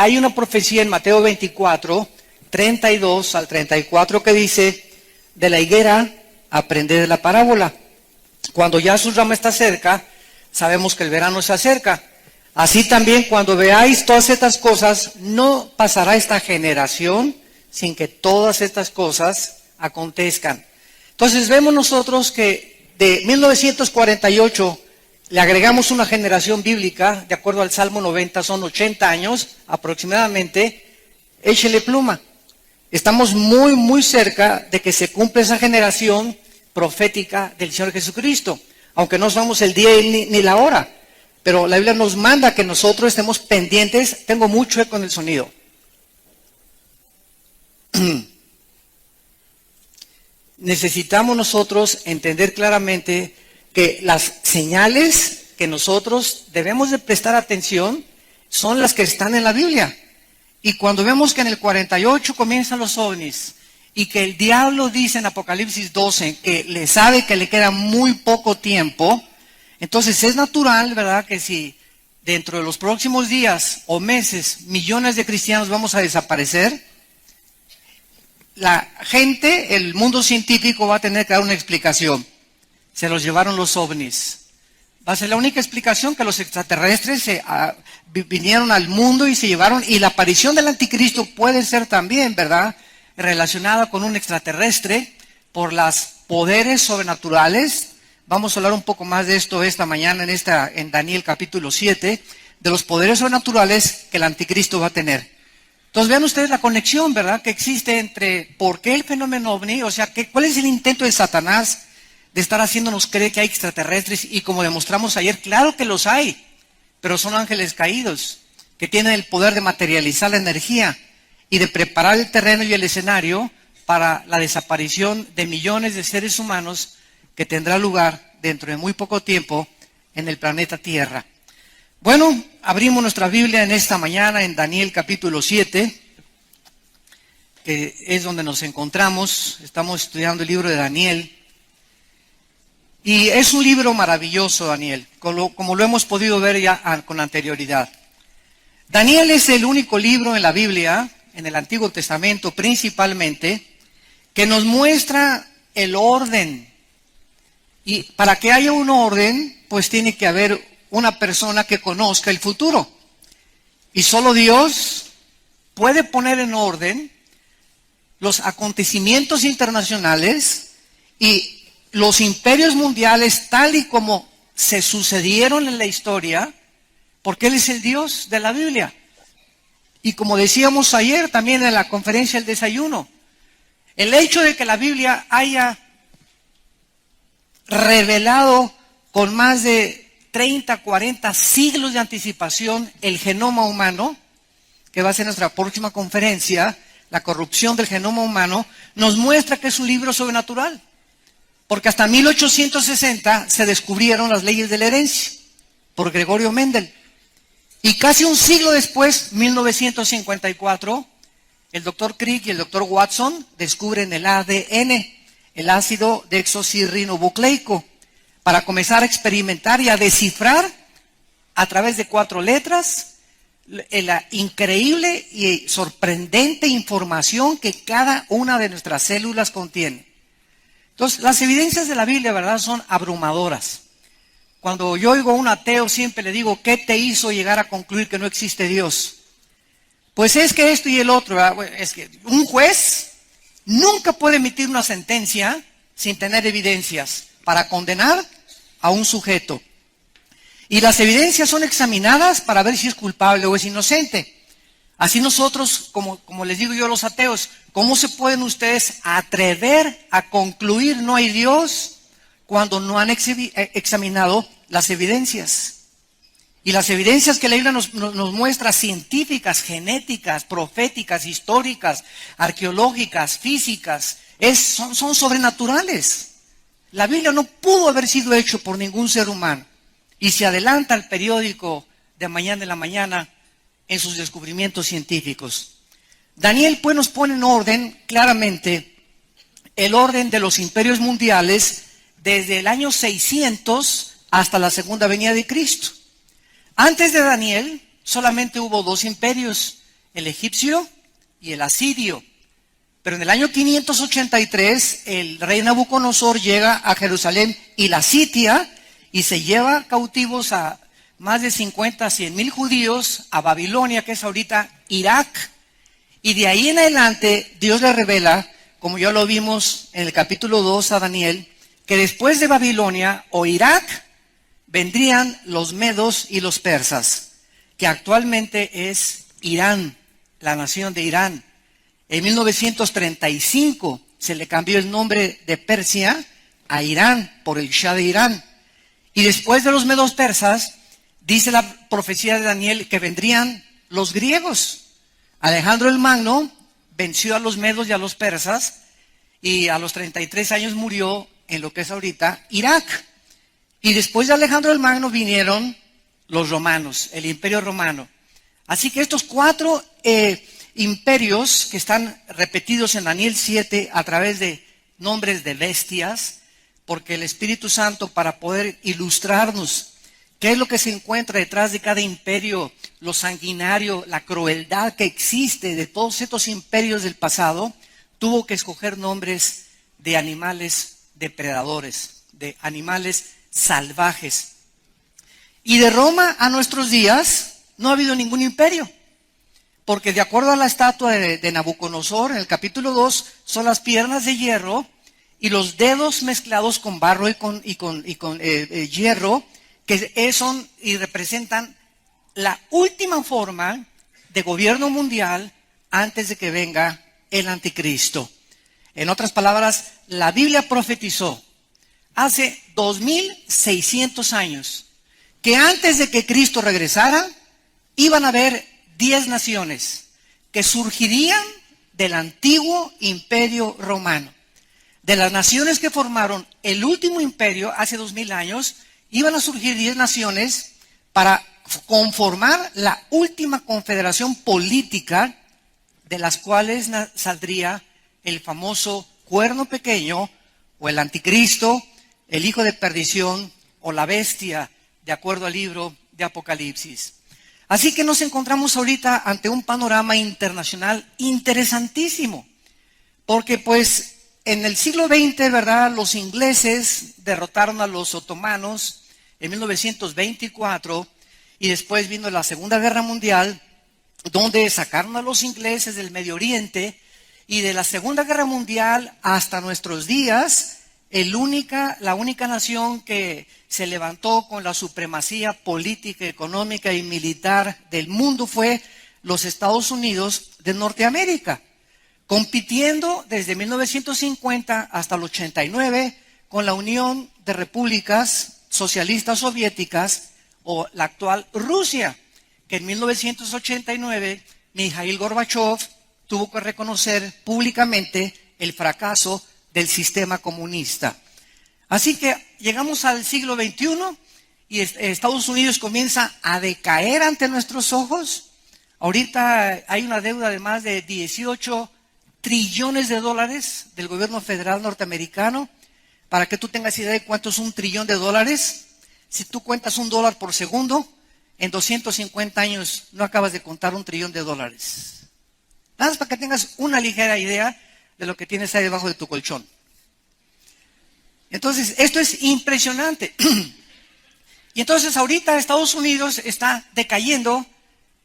hay una profecía en Mateo 24, 32 al 34 que dice, de la higuera aprended de la parábola. Cuando ya su rama está cerca, sabemos que el verano se acerca. Así también cuando veáis todas estas cosas, no pasará esta generación sin que todas estas cosas acontezcan. Entonces vemos nosotros que de 1948 le agregamos una generación bíblica, de acuerdo al Salmo 90, son 80 años aproximadamente. Échele pluma. Estamos muy, muy cerca de que se cumpla esa generación profética del Señor Jesucristo, aunque no sabemos el día ni la hora, pero la Biblia nos manda que nosotros estemos pendientes. Tengo mucho eco en el sonido. Necesitamos nosotros entender claramente que las señales que nosotros debemos de prestar atención son las que están en la Biblia. Y cuando vemos que en el 48 comienzan los ovnis y que el diablo dice en Apocalipsis 12 que le sabe que le queda muy poco tiempo, entonces es natural, ¿verdad?, que si dentro de los próximos días o meses millones de cristianos vamos a desaparecer, la gente, el mundo científico va a tener que dar una explicación. Se los llevaron los ovnis. Va a ser la única explicación, que los extraterrestres vinieron al mundo y se llevaron, y la aparición del anticristo puede ser también, ¿verdad?, relacionada con un extraterrestre por los poderes sobrenaturales. Vamos a hablar un poco más de esto esta mañana en Daniel capítulo 7, de los poderes sobrenaturales que el anticristo va a tener. Entonces vean ustedes la conexión, ¿verdad?, que existe entre por qué el fenómeno ovni, o sea, cuál es el intento de Satanás de estar haciéndonos creer que hay extraterrestres, y como demostramos ayer, claro que los hay, pero son ángeles caídos, que tienen el poder de materializar la energía y de preparar el terreno y el escenario para la desaparición de millones de seres humanos que tendrá lugar dentro de muy poco tiempo en el planeta Tierra. Bueno, abrimos nuestra Biblia en esta mañana en Daniel capítulo 7, que es donde nos encontramos. Estamos estudiando el libro de Daniel. Y es un libro maravilloso, Daniel, como lo hemos podido ver ya con anterioridad. Daniel es el único libro en la Biblia, en el Antiguo Testamento principalmente, que nos muestra el orden. Y para que haya un orden, pues tiene que haber una persona que conozca el futuro. Y solo Dios puede poner en orden los acontecimientos internacionales y los imperios mundiales tal y como se sucedieron en la historia, porque Él es el Dios de la Biblia. Y como decíamos ayer también en la conferencia del desayuno, el hecho de que la Biblia haya revelado con más de 30, 40 siglos de anticipación el genoma humano, que va a ser nuestra próxima conferencia, la corrupción del genoma humano, nos muestra que es un libro sobrenatural. Porque hasta 1860 se descubrieron las leyes de la herencia por Gregorio Mendel. Y casi un siglo después, 1954, el doctor Crick y el doctor Watson descubren el ADN, el ácido desoxirribonucleico, para comenzar a experimentar y a descifrar a través de 4 letras la increíble y sorprendente información que cada una de nuestras células contiene. Entonces, las evidencias de la Biblia, ¿verdad?, son abrumadoras. Cuando yo oigo a un ateo, siempre le digo, ¿qué te hizo llegar a concluir que no existe Dios? Pues es que esto y el otro, ¿verdad? Es que un juez nunca puede emitir una sentencia sin tener evidencias para condenar a un sujeto. Y las evidencias son examinadas para ver si es culpable o es inocente. Así nosotros, como les digo yo a los ateos, ¿cómo se pueden ustedes atrever a concluir no hay Dios cuando no han examinado las evidencias? Y las evidencias que la Biblia nos muestra, científicas, genéticas, proféticas, históricas, arqueológicas, físicas, son sobrenaturales. La Biblia no pudo haber sido hecho por ningún ser humano. Y se adelanta al periódico de mañana en la mañana en sus descubrimientos científicos. Daniel pues nos pone en orden claramente el orden de los imperios mundiales desde el año 600 hasta la segunda venida de Cristo. Antes de Daniel solamente hubo 2 imperios, el egipcio y el asirio. Pero en el año 583, el rey Nabucodonosor llega a Jerusalén y la sitia y se lleva cautivos a más de 50 a 100 mil judíos a Babilonia, que es ahorita Irak. Y de ahí en adelante, Dios le revela, como ya lo vimos en el capítulo 2 a Daniel, que después de Babilonia o Irak vendrían los medos y los persas, que actualmente es Irán, la nación de Irán. En 1935 se le cambió el nombre de Persia a Irán por el Shah de Irán. Y después de los medos persas, dice la profecía de Daniel que vendrían los griegos. Alejandro el Magno venció a los medos y a los persas y a los 33 años murió en lo que es ahorita Irak. Y después de Alejandro el Magno vinieron los romanos, el imperio romano. Así que estos cuatro imperios que están repetidos en Daniel 7 a través de nombres de bestias, porque el Espíritu Santo, para poder ilustrarnos qué es lo que se encuentra detrás de cada imperio, lo sanguinario, la crueldad que existe de todos estos imperios del pasado, tuvo que escoger nombres de animales depredadores, de animales salvajes. Y de Roma a nuestros días no ha habido ningún imperio, porque de acuerdo a la estatua de Nabucodonosor, en el capítulo 2, son las piernas de hierro y los dedos mezclados con barro y con hierro, que son y representan la última forma de gobierno mundial antes de que venga el anticristo. En otras palabras, la Biblia profetizó hace 2600 años que antes de que Cristo regresara, iban a haber 10 naciones que surgirían del antiguo imperio romano. De las naciones que formaron el último imperio hace 2000 años, iban a surgir 10 naciones para conformar la última confederación política, de las cuales saldría el famoso cuerno pequeño, o el anticristo, el hijo de perdición, o la bestia, de acuerdo al libro de Apocalipsis. Así que nos encontramos ahorita ante un panorama internacional interesantísimo, porque pues en el siglo XX, ¿verdad?, los ingleses derrotaron a los otomanos en 1924 y después vino la Segunda Guerra Mundial, donde sacaron a los ingleses del Medio Oriente, y de la Segunda Guerra Mundial hasta nuestros días, la única nación que se levantó con la supremacía política, económica y militar del mundo fue los Estados Unidos de Norteamérica, compitiendo desde 1950 hasta el 89 con la Unión de Repúblicas Socialistas Soviéticas, o la actual Rusia, que en 1989 Mikhail Gorbachev tuvo que reconocer públicamente el fracaso del sistema comunista. Así que llegamos al siglo XXI y Estados Unidos comienza a decaer ante nuestros ojos. Ahorita hay una deuda de más de 18 trillones de dólares del gobierno federal norteamericano. Para que tú tengas idea de cuánto es $1 trillón, si tú cuentas $1 por segundo, en 250 años no acabas de contar $1 trillón. Nada más para que tengas una ligera idea de lo que tienes ahí debajo de tu colchón. Entonces, esto es impresionante. Y entonces ahorita Estados Unidos está decayendo,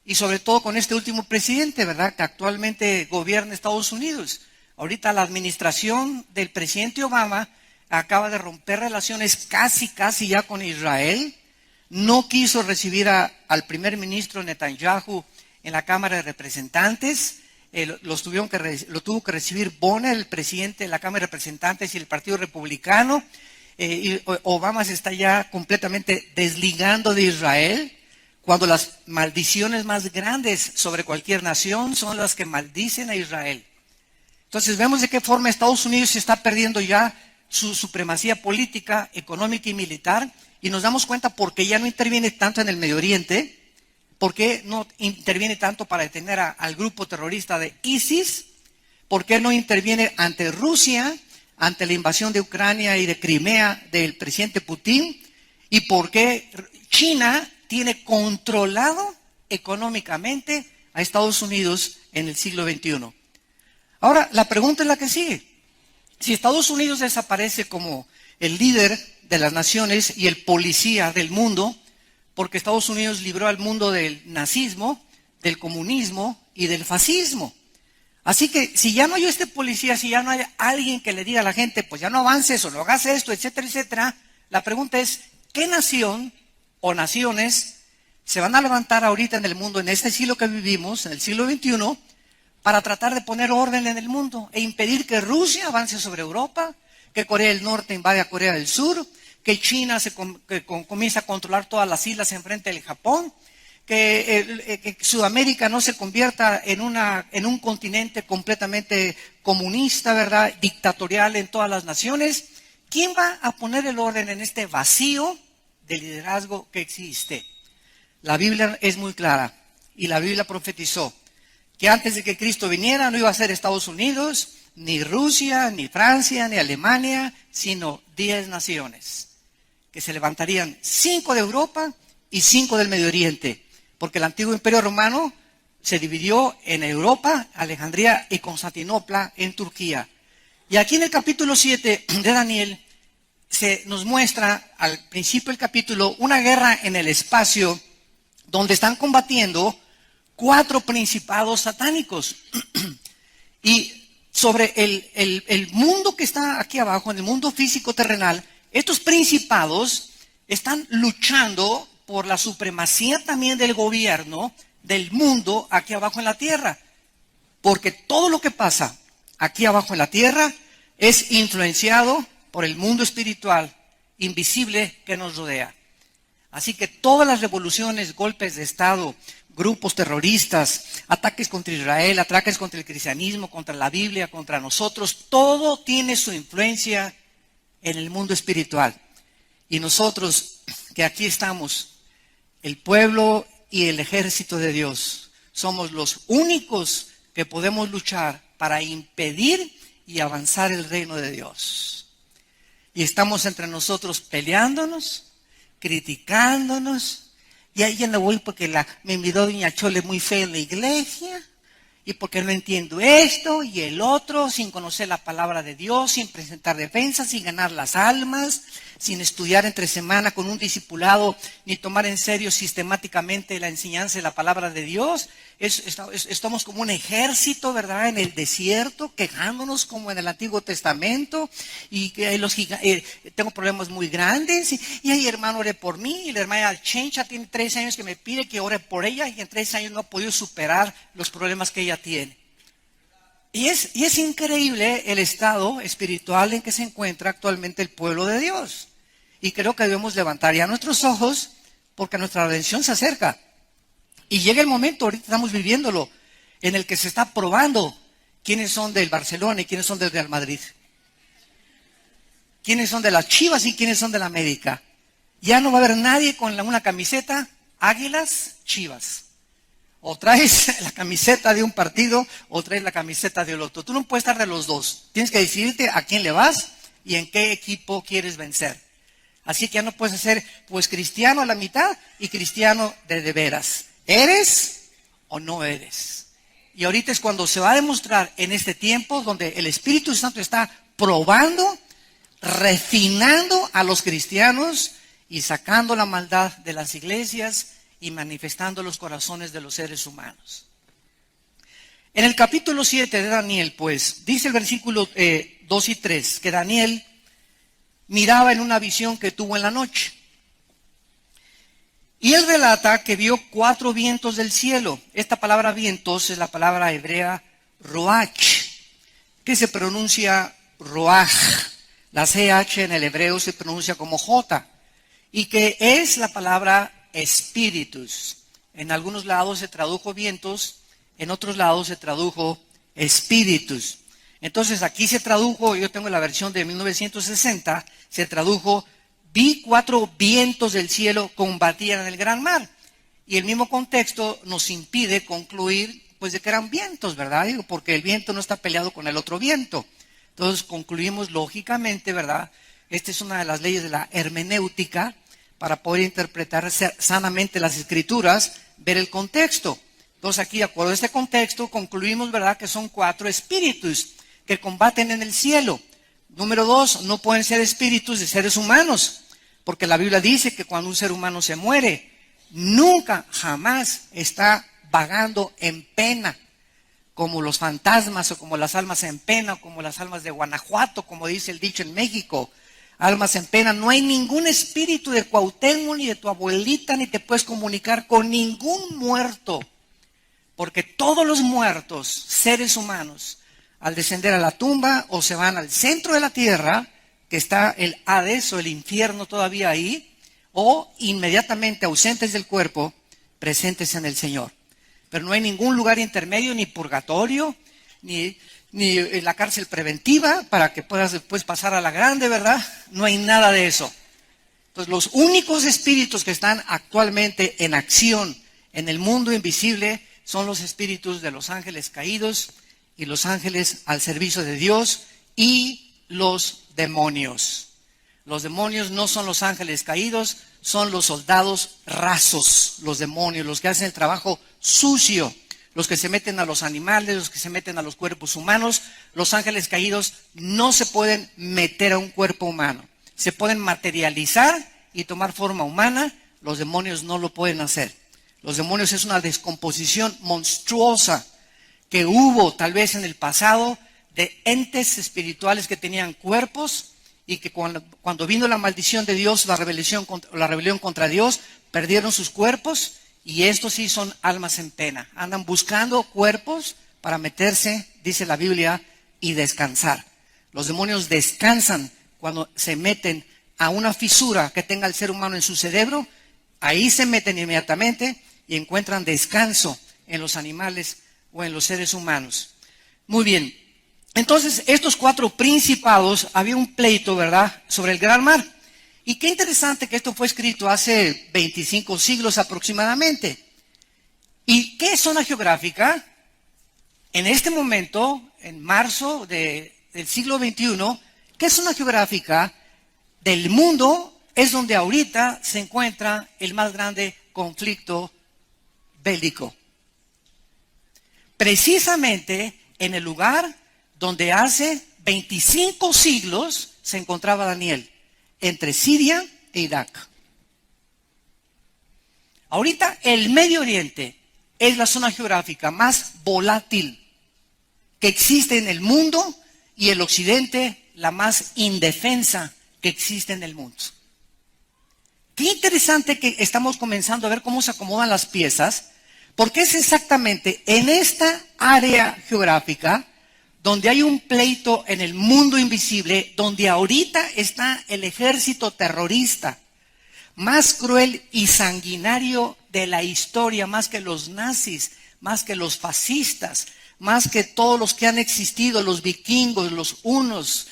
y sobre todo con este último presidente, ¿verdad?, que actualmente gobierna Estados Unidos. Ahorita la administración del presidente Obama acaba de romper relaciones casi ya con Israel. No quiso recibir al primer ministro Netanyahu en la Cámara de Representantes. Lo tuvo que recibir Bonner, el presidente de la Cámara de Representantes y el Partido Republicano. Y Obama se está ya completamente desligando de Israel, cuando las maldiciones más grandes sobre cualquier nación son las que maldicen a Israel. Entonces vemos de qué forma Estados Unidos se está perdiendo ya su supremacía política, económica y militar, y nos damos cuenta por qué ya no interviene tanto en el Medio Oriente, por qué no interviene tanto para detener al grupo terrorista de ISIS, por qué no interviene ante Rusia, ante la invasión de Ucrania y de Crimea del presidente Putin, y por qué China tiene controlado económicamente a Estados Unidos en el siglo XXI. Ahora, la pregunta es la que sigue. Si Estados Unidos desaparece como el líder de las naciones y el policía del mundo, porque Estados Unidos libró al mundo del nazismo, del comunismo y del fascismo. Así que si ya no hay este policía, si ya no hay alguien que le diga a la gente, pues ya no avances o no hagas esto, etcétera, etcétera, la pregunta es, ¿qué nación o naciones se van a levantar ahorita en el mundo, en este siglo que vivimos, en el siglo XXI, para tratar de poner orden en el mundo e impedir que Rusia avance sobre Europa, que Corea del Norte invade a Corea del Sur, que China comience a controlar todas las islas enfrente del Japón, que Sudamérica no se convierta en un continente completamente comunista, ¿verdad? Dictatorial en todas las naciones? ¿Quién va a poner el orden en este vacío de liderazgo que existe? La Biblia es muy clara y la Biblia profetizó que antes de que Cristo viniera no iba a ser Estados Unidos, ni Rusia, ni Francia, ni Alemania, sino 10 naciones, que se levantarían 5 de Europa y 5 del Medio Oriente, porque el antiguo Imperio Romano se dividió en Europa, Alejandría y Constantinopla en Turquía. Y aquí en el capítulo 7 de Daniel se nos muestra al principio del capítulo una guerra en el espacio donde están combatiendo 4 principados satánicos. Y sobre el mundo que está aquí abajo, en el mundo físico terrenal, estos principados están luchando por la supremacía también del gobierno del mundo aquí abajo en la tierra. Porque todo lo que pasa aquí abajo en la tierra es influenciado por el mundo espiritual invisible que nos rodea. Así que todas las revoluciones, golpes de Estado, grupos terroristas, ataques contra Israel, ataques contra el cristianismo, contra la Biblia, contra nosotros, todo tiene su influencia en el mundo espiritual. Y nosotros que aquí estamos, el pueblo y el ejército de Dios, somos los únicos que podemos luchar para impedir y avanzar el reino de Dios. Y estamos entre nosotros peleándonos, criticándonos, y ahí ya no voy porque me invitó doña Chole muy fea en la iglesia, y porque no entiendo esto y el otro, sin conocer la palabra de Dios, sin presentar defensa, sin ganar las almas, sin estudiar entre semana con un discipulado, ni tomar en serio sistemáticamente la enseñanza de la palabra de Dios. Estamos como un ejército, ¿verdad?, en el desierto, quejándonos como en el Antiguo Testamento, y que tengo problemas muy grandes, y ay, hermano, ore por mí, y la hermana Chencha tiene 3 años que me pide que ore por ella, y en 3 años no ha podido superar los problemas que ella tiene. Y es increíble el estado espiritual en que se encuentra actualmente el pueblo de Dios. Y creo que debemos levantar ya nuestros ojos porque nuestra redención se acerca. Y llega el momento, ahorita estamos viviéndolo, en el que se está probando quiénes son del Barcelona y quiénes son del Real Madrid. Quiénes son de las Chivas y quiénes son de la América. Ya no va a haber nadie con una camiseta Águilas, Chivas. O traes la camiseta de un partido o traes la camiseta del otro. Tú no puedes estar de los dos. Tienes que decidirte a quién le vas y en qué equipo quieres vencer. Así que ya no puedes ser pues cristiano a la mitad y cristiano de veras. ¿Eres o no eres? Y ahorita es cuando se va a demostrar en este tiempo donde el Espíritu Santo está probando, refinando a los cristianos y sacando la maldad de las iglesias y manifestando los corazones de los seres humanos. En el capítulo 7 de Daniel, pues, dice el versículo 2 y 3, que Daniel miraba en una visión que tuvo en la noche. Y él relata que vio 4 vientos del cielo. Esta palabra vientos es la palabra hebrea roach, que se pronuncia roaj. La CH en el hebreo se pronuncia como J, y que es la palabra espíritus. En algunos lados se tradujo vientos, en otros lados se tradujo espíritus. Entonces aquí se tradujo, yo tengo la versión de 1960, se tradujo: vi 4 vientos del cielo combatían en el gran mar. Y el mismo contexto nos impide concluir pues de que eran vientos, ¿verdad? Porque el viento no está peleado con el otro viento. Entonces concluimos lógicamente, ¿verdad? Esta es una de las leyes de la hermenéutica para poder interpretar sanamente las escrituras, ver el contexto. Entonces aquí, de acuerdo a este contexto, concluimos, ¿verdad?, que son 4 espíritus que combaten en el cielo. Número 2, no pueden ser espíritus de seres humanos, porque la Biblia dice que cuando un ser humano se muere, nunca, jamás está vagando en pena, como los fantasmas o como las almas en pena, o como las almas de Guanajuato, como dice el dicho en México. Almas en pena, no hay ningún espíritu de Cuauhtémoc ni de tu abuelita, ni te puedes comunicar con ningún muerto, porque todos los muertos, seres humanos, al descender a la tumba o se van al centro de la tierra, que está el Hades o el infierno todavía ahí, o inmediatamente ausentes del cuerpo, presentes en el Señor. Pero no hay ningún lugar intermedio, ni purgatorio, ni la cárcel preventiva para que puedas después pasar a la grande, ¿verdad? No hay nada de eso. Entonces, los únicos espíritus que están actualmente en acción en el mundo invisible son los espíritus de los ángeles caídos y los ángeles al servicio de Dios y los demonios. Los demonios no son los ángeles caídos, son los soldados rasos, los demonios, los que hacen el trabajo sucio, los que se meten a los animales, los que se meten a los cuerpos humanos. Los ángeles caídos no se pueden meter a un cuerpo humano. Se pueden materializar y tomar forma humana. Los demonios no lo pueden hacer. Los demonios es una descomposición monstruosa que hubo tal vez en el pasado de entes espirituales que tenían cuerpos y que cuando vino la maldición de Dios, la rebelión contra Dios, perdieron sus cuerpos. Y estos sí son almas en pena. Andan buscando cuerpos para meterse, dice la Biblia, y descansar. Los demonios descansan cuando se meten a una fisura que tenga el ser humano en su cerebro. Ahí se meten inmediatamente y encuentran descanso en los animales o en los seres humanos. Muy bien. Entonces, estos 4 principados, había un pleito, ¿verdad?, sobre el gran mar. Y qué interesante que esto fue escrito hace 25 siglos aproximadamente. ¿Y qué es zona geográfica? En este momento, en marzo del siglo XXI, ¿qué zona geográfica del mundo es donde ahorita se encuentra el más grande conflicto bélico? Precisamente en el lugar donde hace 25 siglos se encontraba Daniel, entre Siria e Irak. Ahorita el Medio Oriente es la zona geográfica más volátil que existe en el mundo y el Occidente la más indefensa que existe en el mundo. Qué interesante que estamos comenzando a ver cómo se acomodan las piezas, porque es exactamente en esta área geográfica donde hay un pleito en el mundo invisible, donde ahorita está el ejército terrorista más cruel y sanguinario de la historia, más que los nazis, más que los fascistas, más que todos los que han existido, los vikingos, los hunos,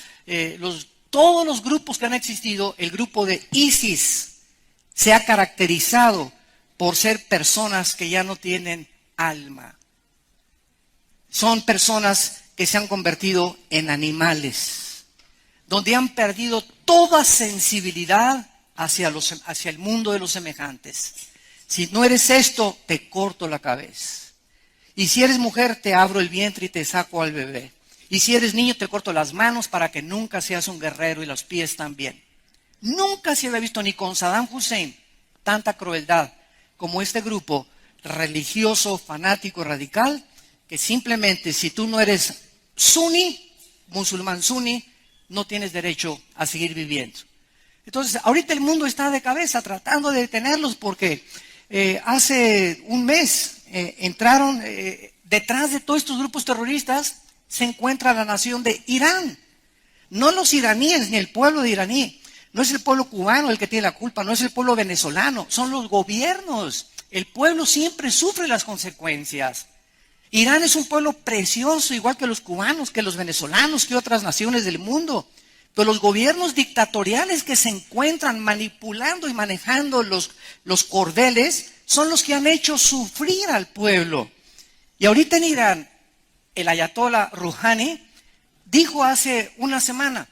todos los grupos que han existido. El grupo de ISIS se ha caracterizado por ser personas que ya no tienen alma. Son personas que se han convertido en animales, donde han perdido toda sensibilidad hacia el mundo de los semejantes. Si no eres esto, te corto la cabeza. Y si eres mujer, te abro el vientre y te saco al bebé. Y si eres niño, te corto las manos para que nunca seas un guerrero y los pies también. Nunca se había visto ni con Saddam Hussein tanta crueldad como este grupo religioso, fanático, radical, que simplemente si tú no eres suní, musulmán suní, no tienes derecho a seguir viviendo. Entonces, ahorita el mundo está de cabeza tratando de detenerlos porque hace un mes entraron detrás de todos estos grupos terroristas, se encuentra la nación de Irán. No los iraníes ni el pueblo de iraní. No es el pueblo cubano el que tiene la culpa, no es el pueblo venezolano, son los gobiernos. El pueblo siempre sufre las consecuencias. Irán es un pueblo precioso, igual que los cubanos, que los venezolanos, que otras naciones del mundo. Pero los gobiernos dictatoriales que se encuentran manipulando y manejando los cordeles son los que han hecho sufrir al pueblo. Y ahorita en Irán, el ayatollah Rouhani dijo hace una semana,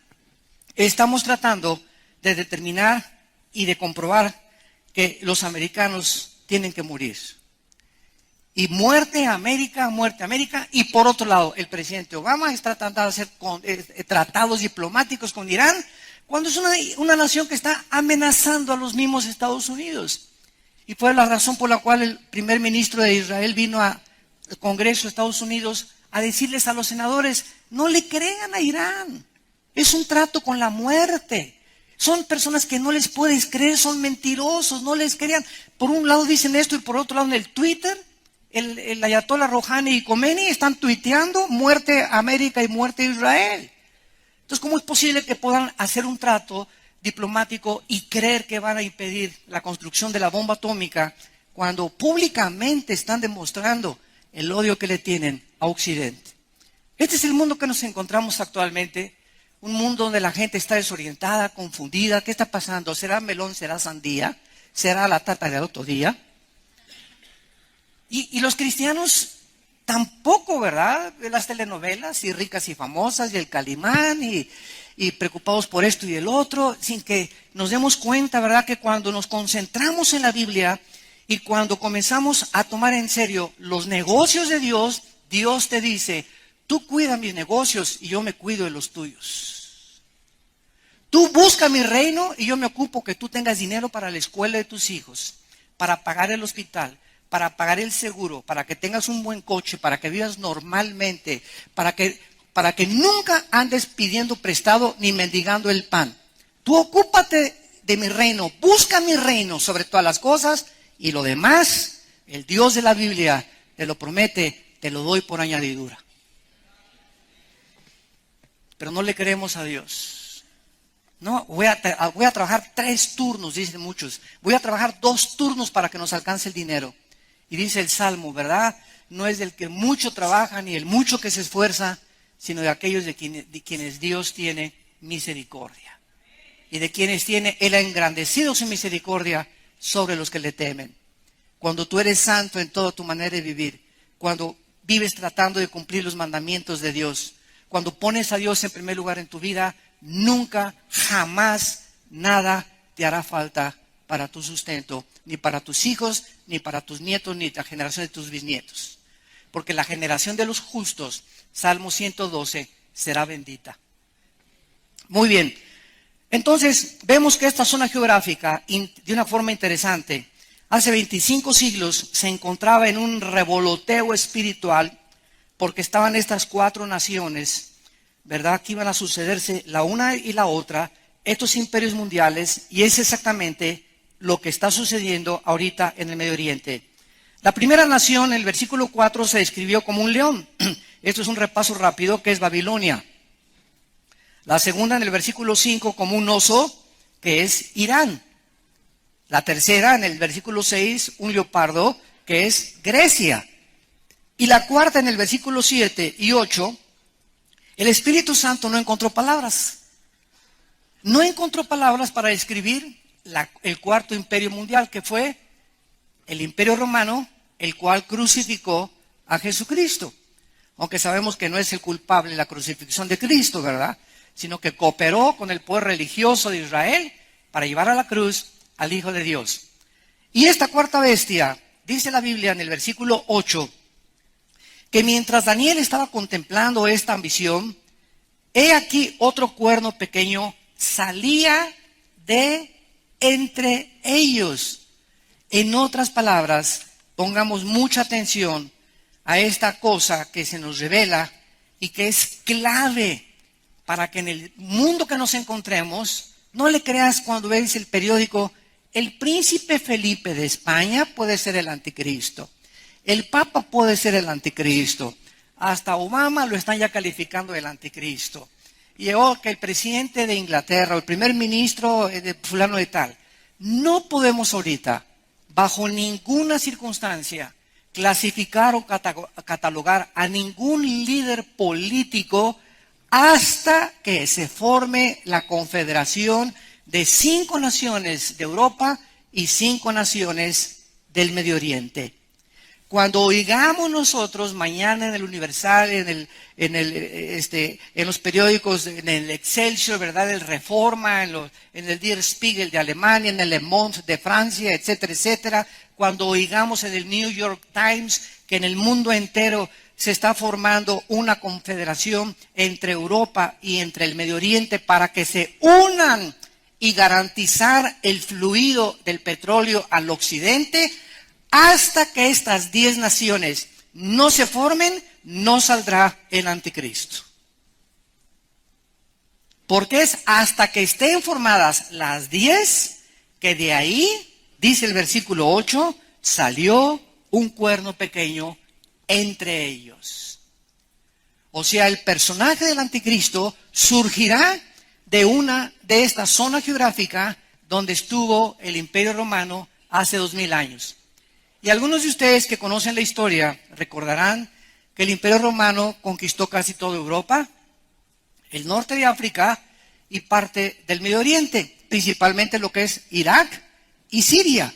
estamos tratando de determinar y de comprobar que los americanos tienen que morir. Y muerte a América. Y por otro lado, el presidente Obama está tratando de hacer tratados diplomáticos con Irán, cuando es una nación que está amenazando a los mismos Estados Unidos. Y fue la razón por la cual el primer ministro de Israel vino al Congreso de Estados Unidos a decirles a los senadores: no le crean a Irán, es un trato con la muerte. Son personas que no les puedes creer, son mentirosos, no les crean. Por un lado dicen esto y por otro lado en el Twitter, el Ayatollah Rouhani y Khomeini están tuiteando muerte a América y muerte a Israel. Entonces, ¿cómo es posible que puedan hacer un trato diplomático y creer que van a impedir la construcción de la bomba atómica cuando públicamente están demostrando el odio que le tienen a Occidente? Este es el mundo que nos encontramos actualmente, un mundo donde la gente está desorientada, confundida. ¿Qué está pasando? ¿Será melón? ¿Será sandía? ¿Será la tarta del otro día? Y los cristianos tampoco, ¿verdad? Las telenovelas y ricas y famosas y el Calimán y preocupados por esto y el otro, sin que nos demos cuenta, ¿verdad? Que cuando nos concentramos en la Biblia y cuando comenzamos a tomar en serio los negocios de Dios, Dios te dice: tú cuida mis negocios y yo me cuido de los tuyos. Tú busca mi reino y yo me ocupo que tú tengas dinero para la escuela de tus hijos, para pagar el hospital, para pagar el seguro, para que tengas un buen coche, para que vivas normalmente, para que nunca andes pidiendo prestado ni mendigando el pan. Tú ocúpate de mi reino, busca mi reino sobre todas las cosas, y lo demás, el Dios de la Biblia te lo promete, te lo doy por añadidura. Pero no le creemos a Dios. No, voy a trabajar 3 turnos, dicen muchos. Voy a trabajar 2 turnos para que nos alcance el dinero. Y dice el Salmo, ¿verdad? No es del que mucho trabaja ni el mucho que se esfuerza, sino de aquellos de quienes Dios tiene misericordia. Y de quienes Él ha engrandecido su misericordia sobre los que le temen. Cuando tú eres santo en toda tu manera de vivir, cuando vives tratando de cumplir los mandamientos de Dios, cuando pones a Dios en primer lugar en tu vida, nunca, jamás, nada te hará falta para tu sustento, ni para tus hijos, ni para tus nietos, ni la generación de tus bisnietos. Porque la generación de los justos, Salmo 112, será bendita. Muy bien. Entonces, vemos que esta zona geográfica, de una forma interesante, hace 25 siglos se encontraba en un revoloteo espiritual, porque estaban estas 4 naciones, ¿verdad?, que iban a sucederse la una y la otra, estos imperios mundiales, y es exactamente lo que está sucediendo ahorita en el Medio Oriente. La primera nación, en el versículo 4, se describió como un león. Esto es un repaso rápido, que es Babilonia. La segunda, en el versículo 5, como un oso, que es Irán. La tercera, en el versículo 6, un leopardo, que es Grecia. Y la cuarta, en el versículo 7 y 8, el Espíritu Santo no encontró palabras. No encontró palabras para describir el cuarto imperio mundial, que fue el Imperio Romano, el cual crucificó a Jesucristo. Aunque sabemos que no es el culpable de la crucifixión de Cristo, ¿verdad? Sino que cooperó con el poder religioso de Israel para llevar a la cruz al Hijo de Dios. Y esta cuarta bestia, dice la Biblia en el versículo 8, que mientras Daniel estaba contemplando esta ambición, he aquí otro cuerno pequeño salía de entre ellos. En otras palabras, pongamos mucha atención a esta cosa que se nos revela y que es clave para que en el mundo que nos encontremos, no le creas cuando ves el periódico: el príncipe Felipe de España puede ser el anticristo, el papa puede ser el anticristo, hasta Obama lo están ya calificando el anticristo. Llegó que el presidente de Inglaterra o el primer ministro de fulano de tal. No podemos ahorita, bajo ninguna circunstancia, clasificar o catalogar a ningún líder político hasta que se forme la confederación de 5 naciones de Europa y 5 naciones del Medio Oriente. Cuando oigamos nosotros mañana en el Universal, en los periódicos, en el Excelsior, ¿verdad?, el Reforma, en el Der Spiegel de Alemania, en el Le Monde de Francia, etcétera, etcétera, cuando oigamos en el New York Times que en el mundo entero se está formando una confederación entre Europa y entre el Medio Oriente para que se unan y garantizar el fluido del petróleo al occidente, hasta que estas 10 naciones no se formen, no saldrá el anticristo. Porque es hasta que estén formadas las 10 que de ahí, dice el versículo 8, salió un cuerno pequeño entre ellos. O sea, el personaje del anticristo surgirá de esta zona geográfica donde estuvo el Imperio Romano hace 2000 años. Y algunos de ustedes que conocen la historia recordarán que el Imperio Romano conquistó casi toda Europa, el norte de África y parte del Medio Oriente, principalmente lo que es Irak y Siria.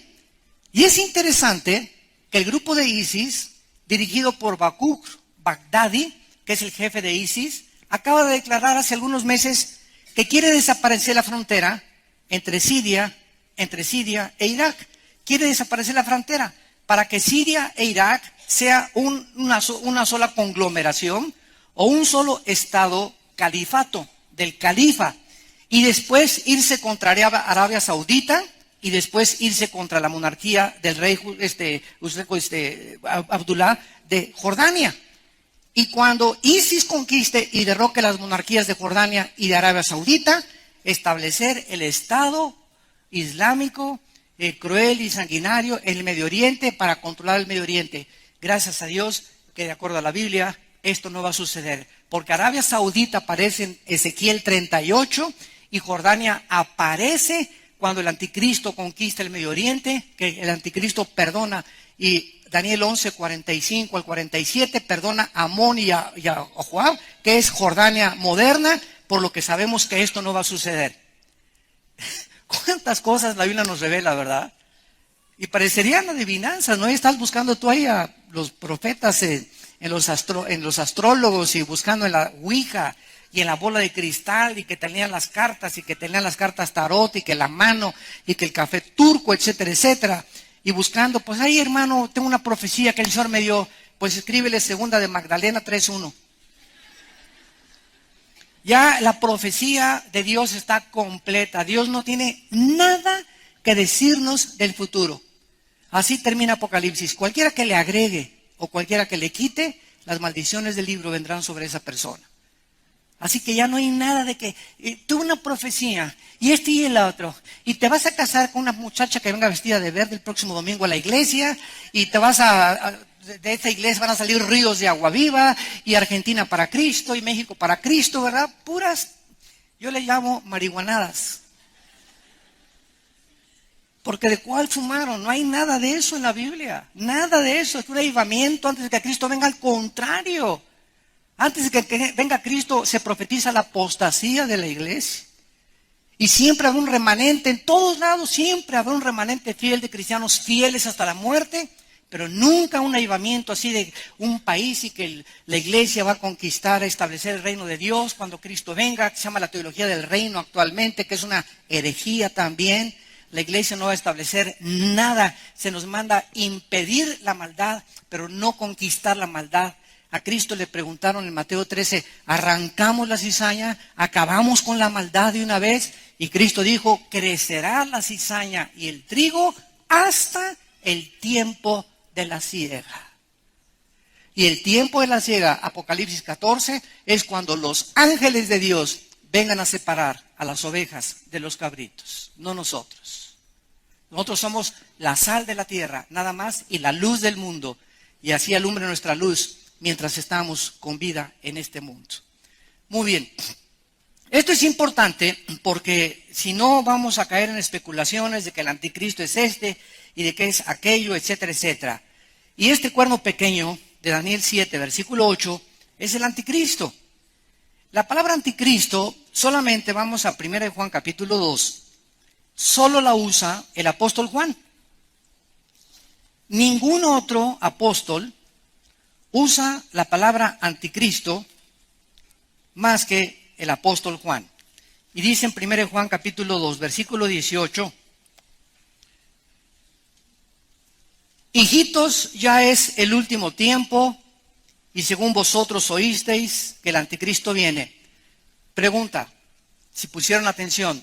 Y es interesante que el grupo de ISIS, dirigido por Bakr Baghdadi, que es el jefe de ISIS, acaba de declarar hace algunos meses que quiere desaparecer la frontera entre Siria e Irak. Quiere desaparecer la frontera para que Siria e Irak sea una sola conglomeración o un solo estado califato, del califa, y después irse contra Arabia Saudita y después irse contra la monarquía del rey Abdullah de Jordania. Y cuando ISIS conquiste y derroque las monarquías de Jordania y de Arabia Saudita, establecer el Estado Islámico cruel y sanguinario en el Medio Oriente para controlar el Medio Oriente. Gracias a Dios que de acuerdo a la Biblia esto no va a suceder, porque Arabia Saudita aparece en Ezequiel 38 y Jordania aparece cuando el anticristo conquista el Medio Oriente, que el anticristo perdona, y Daniel 11, 45 al 47 perdona a Amón y a Joab, que es Jordania moderna, por lo que sabemos que esto no va a suceder. ¿Cuántas cosas la Biblia nos revela, verdad? Y parecerían adivinanzas, ¿no? Estás buscando tú ahí a los profetas en los astrólogos y buscando en la Ouija y en la bola de cristal y que tenían las cartas y que tenían las cartas tarot y que la mano y que el café turco, etcétera, etcétera. Y buscando, pues ahí hermano, tengo una profecía que el Señor me dio, pues escríbele segunda de Magdalena 3:1. Ya la profecía de Dios está completa. Dios no tiene nada que decirnos del futuro. Así termina Apocalipsis. Cualquiera que le agregue o cualquiera que le quite, las maldiciones del libro vendrán sobre esa persona. Así que ya no hay nada de que tuve una profecía y este y el otro, y te vas a casar con una muchacha que venga vestida de verde el próximo domingo a la iglesia, y te vas de esta iglesia van a salir ríos de agua viva, y Argentina para Cristo y México para Cristo, ¿verdad? Puras, yo le llamo marihuanadas. Porque ¿de cuál fumaron? No hay nada de eso en la Biblia. Nada de eso. Es un avivamiento antes de que Cristo venga. Al contrario. Antes de que venga Cristo se profetiza la apostasía de la iglesia. Y siempre habrá un remanente. En todos lados siempre habrá un remanente fiel de cristianos fieles hasta la muerte. Pero nunca un avivamiento así de un país y que la iglesia va a conquistar, a establecer el reino de Dios cuando Cristo venga. Que se llama la teología del reino actualmente, que es una herejía también. La iglesia no va a establecer nada. Se nos manda impedir la maldad, pero no conquistar la maldad. A Cristo le preguntaron en Mateo 13, ¿arrancamos la cizaña? ¿Acabamos con la maldad de una vez? Y Cristo dijo, crecerá la cizaña y el trigo hasta el tiempo de la siega. Y el tiempo de la siega, Apocalipsis 14, es cuando los ángeles de Dios vengan a separar a las ovejas de los cabritos, no nosotros. Nosotros somos la sal de la tierra, nada más, y la luz del mundo. Y así alumbre nuestra luz mientras estamos con vida en este mundo. Muy bien. Esto es importante porque si no vamos a caer en especulaciones de que el anticristo es este y de que es aquello, etcétera, etcétera. Y este cuerno pequeño de Daniel 7, versículo 8, es el anticristo. La palabra anticristo solamente vamos a 1 Juan capítulo 2. Solo la usa el apóstol Juan. Ningún otro apóstol usa la palabra anticristo más que el apóstol Juan. Y dice en 1 Juan capítulo 2, versículo 18, hijitos, ya es el último tiempo y según vosotros oísteis que el anticristo viene. Pregunta, si pusieron atención,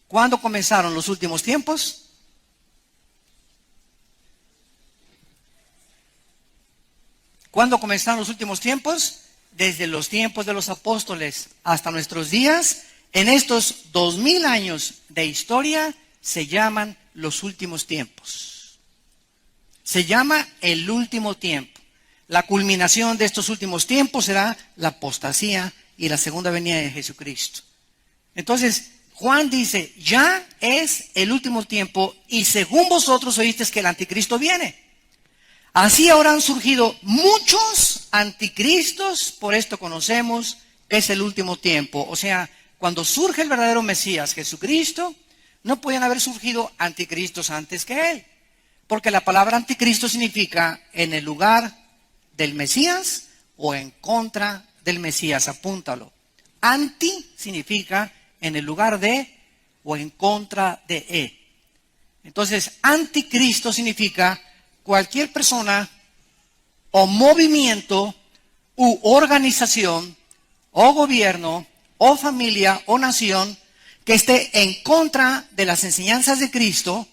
¿cuándo comenzaron los últimos tiempos? ¿Cuándo comenzaron los últimos tiempos? Desde los tiempos de los apóstoles hasta nuestros días. En estos 2000 años de historia se llaman los últimos tiempos. Se llama el último tiempo. La culminación de estos últimos tiempos será la apostasía y la segunda venida de Jesucristo. Entonces, Juan dice, ya es el último tiempo y según vosotros oísteis que el anticristo viene. Así ahora han surgido muchos anticristos, por esto conocemos que es el último tiempo. O sea, cuando surge el verdadero Mesías, Jesucristo, no pueden haber surgido anticristos antes que él. Porque la palabra anticristo significa en el lugar del Mesías o en contra del Mesías, apúntalo. Anti significa en el lugar de o en contra de. Entonces, anticristo significa cualquier persona o movimiento u organización o gobierno o familia o nación que esté en contra de las enseñanzas de Cristo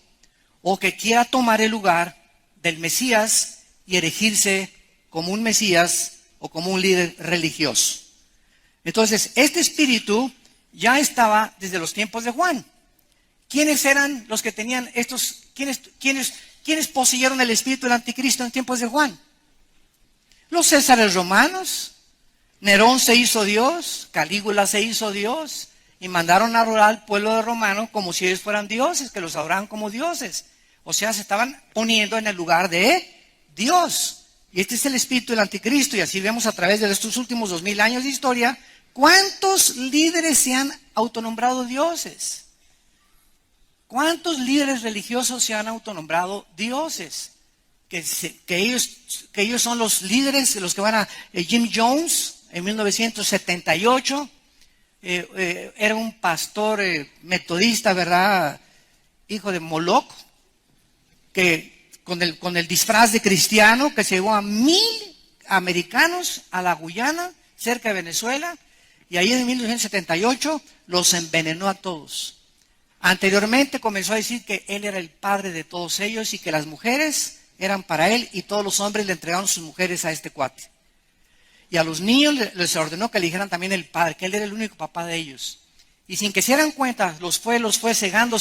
o que quiera tomar el lugar del Mesías y erigirse como un Mesías o como un líder religioso. Entonces, este espíritu ya estaba desde los tiempos de Juan. ¿Quiénes eran los que tenían estos? ¿Quiénes poseyeron el espíritu del anticristo en tiempos de Juan? Los Césares romanos. Nerón se hizo Dios, Calígula se hizo Dios y mandaron a adorar al pueblo de romano como si ellos fueran dioses, que los adoraban como dioses. O sea, se estaban poniendo en el lugar de Dios. Y este es el espíritu del anticristo. Y así vemos a través de estos últimos 2000 años de historia, ¿cuántos líderes se han autonombrado dioses? ¿Cuántos líderes religiosos se han autonombrado dioses? Que ellos son los líderes, los que van a Jim Jones en 1978. Era un pastor metodista, ¿verdad? Hijo de Moloch, que con el disfraz de cristiano, que se llevó a 1000 americanos a la Guyana, cerca de Venezuela, y ahí en 1978 los envenenó a todos. Anteriormente comenzó a decir que él era el padre de todos ellos y que las mujeres eran para él y todos los hombres le entregaron sus mujeres a este cuate. Y a los niños les ordenó que le dijeran también el padre, que él era el único papá de ellos. Y sin que se dieran cuenta, los fue cegando,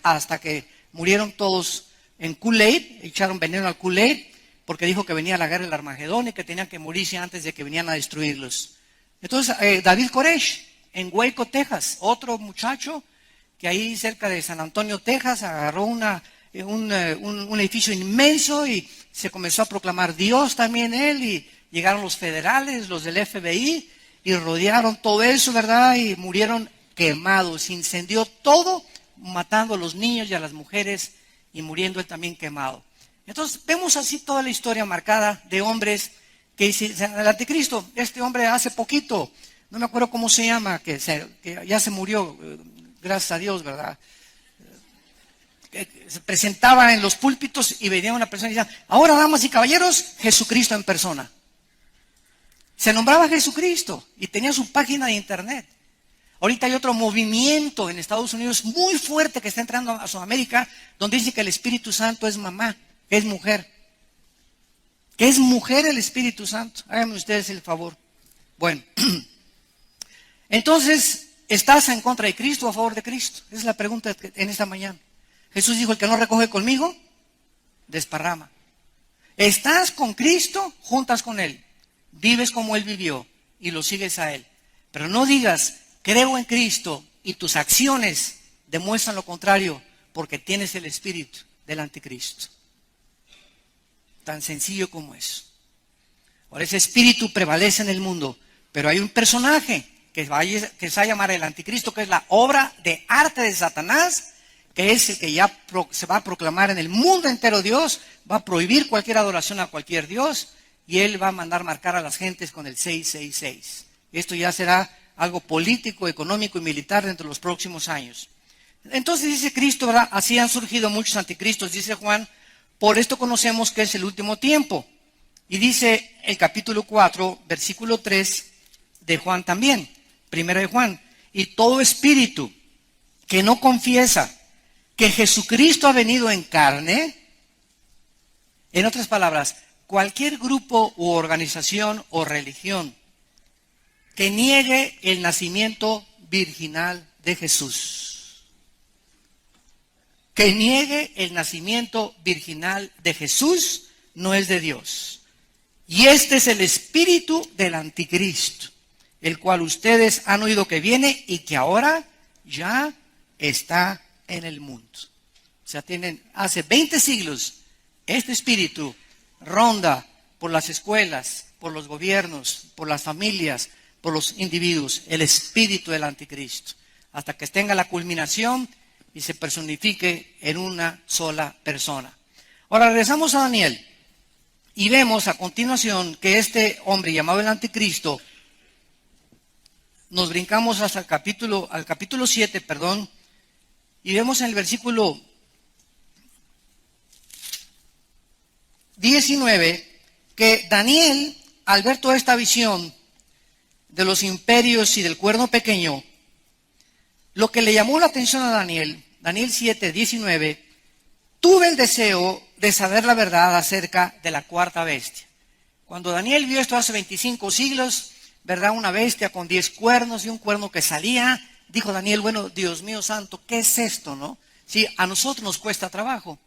hasta que murieron todos en Kool-Aid, echaron veneno al Kool-Aid, porque dijo que venía la guerra del Armagedón y que tenían que morirse antes de que vinieran a destruirlos. Entonces, David Koresh, en Waco, Texas, otro muchacho que ahí cerca de San Antonio, Texas, agarró un edificio inmenso y se comenzó a proclamar Dios también él, y llegaron los federales, los del FBI, y rodearon todo eso, ¿verdad? Y murieron quemados, se incendió todo, matando a los niños y a las mujeres, y muriendo él también quemado. Entonces, vemos así toda la historia marcada de hombres que dicen, el anticristo, este hombre hace poquito, no me acuerdo cómo se llama, que ya se murió, gracias a Dios, ¿verdad? Se presentaba en los púlpitos y venía una persona y decía, ahora, damas y caballeros, Jesucristo en persona. Se nombraba Jesucristo y tenía su página de internet. Ahorita hay otro movimiento en Estados Unidos muy fuerte que está entrando a Sudamérica, donde dice que el Espíritu Santo es mamá, que es mujer. Que es mujer el Espíritu Santo. Háganme ustedes el favor. Bueno, entonces, ¿estás en contra de Cristo o a favor de Cristo? Esa es la pregunta en esta mañana. Jesús dijo, el que no recoge conmigo, desparrama. ¿Estás con Cristo? Juntas con Él. Vives como Él vivió y lo sigues a Él. Pero no digas, creo en Cristo y tus acciones demuestran lo contrario porque tienes el espíritu del anticristo. Tan sencillo como eso. Ahora ese espíritu prevalece en el mundo, pero hay un personaje que se va a llamar el anticristo, que es la obra de arte de Satanás, que es el que ya se va a proclamar en el mundo entero Dios, va a prohibir cualquier adoración a cualquier Dios, y él va a mandar marcar a las gentes con el 666. Esto ya será algo político, económico y militar dentro de los próximos años. Entonces dice Cristo, ¿verdad? Así han surgido muchos anticristos, dice Juan, Por esto conocemos que es el último tiempo. Y dice el capítulo 4, versículo 3 de Juan también, primera de Juan. Y todo espíritu que no confiesa que Jesucristo ha venido en carne, en otras palabras, cualquier grupo u organización o religión que niegue el nacimiento virginal de Jesús, que niegue el nacimiento virginal de Jesús, no es de Dios. Y este es el espíritu del anticristo, el cual ustedes han oído que viene y que ahora ya está en el mundo. O sea, hace 20 siglos, este espíritu ronda por las escuelas, por los gobiernos, por las familias, por los individuos, el espíritu del anticristo, hasta que tenga la culminación y se personifique en una sola persona. Ahora regresamos a Daniel y vemos a continuación que este hombre llamado el anticristo, nos brincamos hasta al capítulo 7, y vemos en el versículo 19 que Daniel, al ver toda esta visión de los imperios y del cuerno pequeño, lo que le llamó la atención a Daniel 7, 19, tuve el deseo de saber la verdad acerca de la cuarta bestia. Cuando Daniel vio esto hace 25 siglos, ¿verdad? Una bestia con 10 cuernos y un cuerno que salía, dijo Daniel, bueno, Dios mío santo, ¿qué es esto, no? Sí, a nosotros nos cuesta trabajo,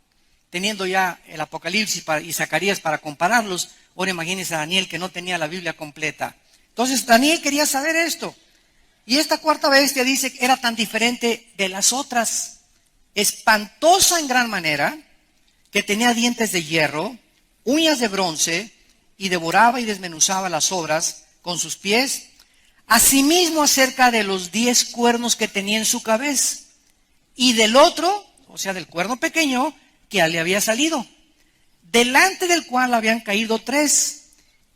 teniendo ya el Apocalipsis y Zacarías para compararlos. Ahora imagínense a Daniel que no tenía la Biblia completa. Entonces Daniel quería saber esto. Y esta cuarta bestia dice que era tan diferente de las otras, espantosa en gran manera, que tenía dientes de hierro, uñas de bronce, y devoraba y desmenuzaba las obras con sus pies. Asimismo acerca de los 10 cuernos que tenía en su cabeza, y del otro, o sea del cuerno pequeño, que le había salido, delante del cual habían caído 3.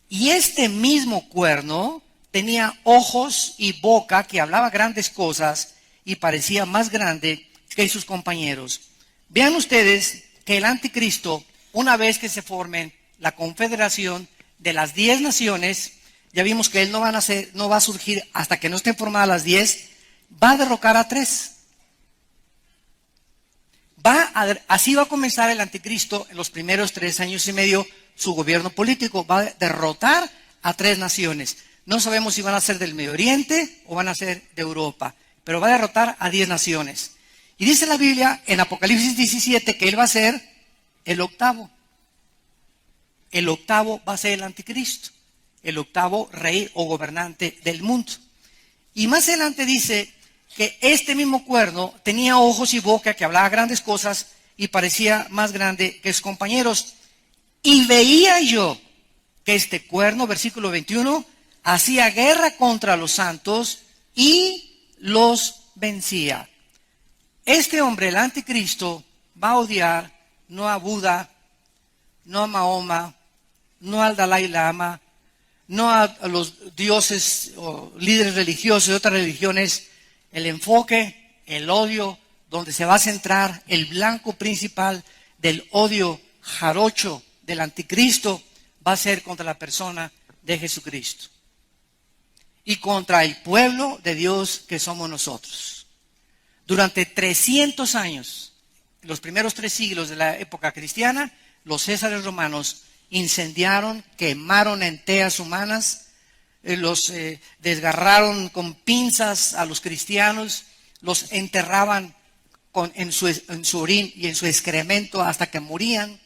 Y este mismo cuerno tenía ojos y boca que hablaba grandes cosas y parecía más grande que sus compañeros. Vean ustedes que el anticristo, una vez que se formen la confederación de las 10 naciones, ya vimos que él no va a surgir hasta que no estén formadas las 10, va a derrocar a 3. Así va a comenzar el anticristo en los primeros 3 años y medio su gobierno político. Va a derrotar a 3 naciones. No sabemos si van a ser del Medio Oriente o van a ser de Europa, pero va a derrotar a 10 naciones. Y dice la Biblia en Apocalipsis 17 que él va a ser el octavo. El octavo va a ser el anticristo, el octavo rey o gobernante del mundo. Y más adelante dice que este mismo cuerno tenía ojos y boca que hablaba grandes cosas y parecía más grande que sus compañeros. Y veía yo que este cuerno, versículo 21, hacía guerra contra los santos y los vencía. Este hombre, el anticristo, va a odiar no a Buda, no a Mahoma, no al Dalai Lama, no a los dioses o líderes religiosos de otras religiones. El enfoque, el odio, donde se va a centrar el blanco principal del odio jarocho del anticristo, va a ser contra la persona de Jesucristo y contra el pueblo de Dios que somos nosotros. Durante 300 años, los primeros 3 siglos de la época cristiana, los césares romanos incendiaron, quemaron enteras humanas, los desgarraron con pinzas a los cristianos, los enterraban en su orín y en su excremento hasta que morían.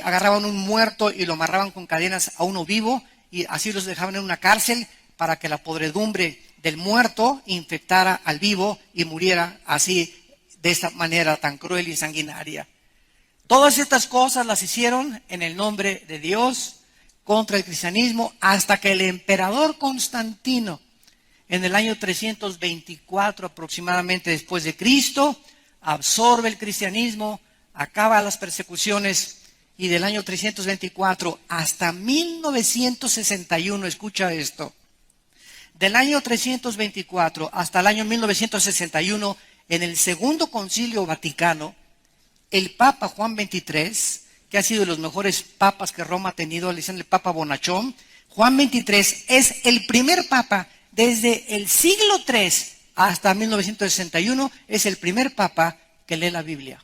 Agarraban un muerto y lo amarraban con cadenas a uno vivo y así los dejaban en una cárcel para que la podredumbre del muerto infectara al vivo y muriera así, de esta manera tan cruel y sanguinaria. Todas estas cosas las hicieron en el nombre de Dios contra el cristianismo, hasta que el emperador Constantino, en el año 324 aproximadamente después de Cristo, absorbe el cristianismo, acaba las persecuciones, y del año 324 hasta 1961, escucha esto, del año 324 hasta el año 1961, en el Segundo Concilio Vaticano, el Papa Juan XXIII que ha sido de los mejores papas que Roma ha tenido, le dicen el Papa Bonachón. Juan 23 es el primer papa desde el siglo III hasta 1961, es el primer papa que lee la Biblia.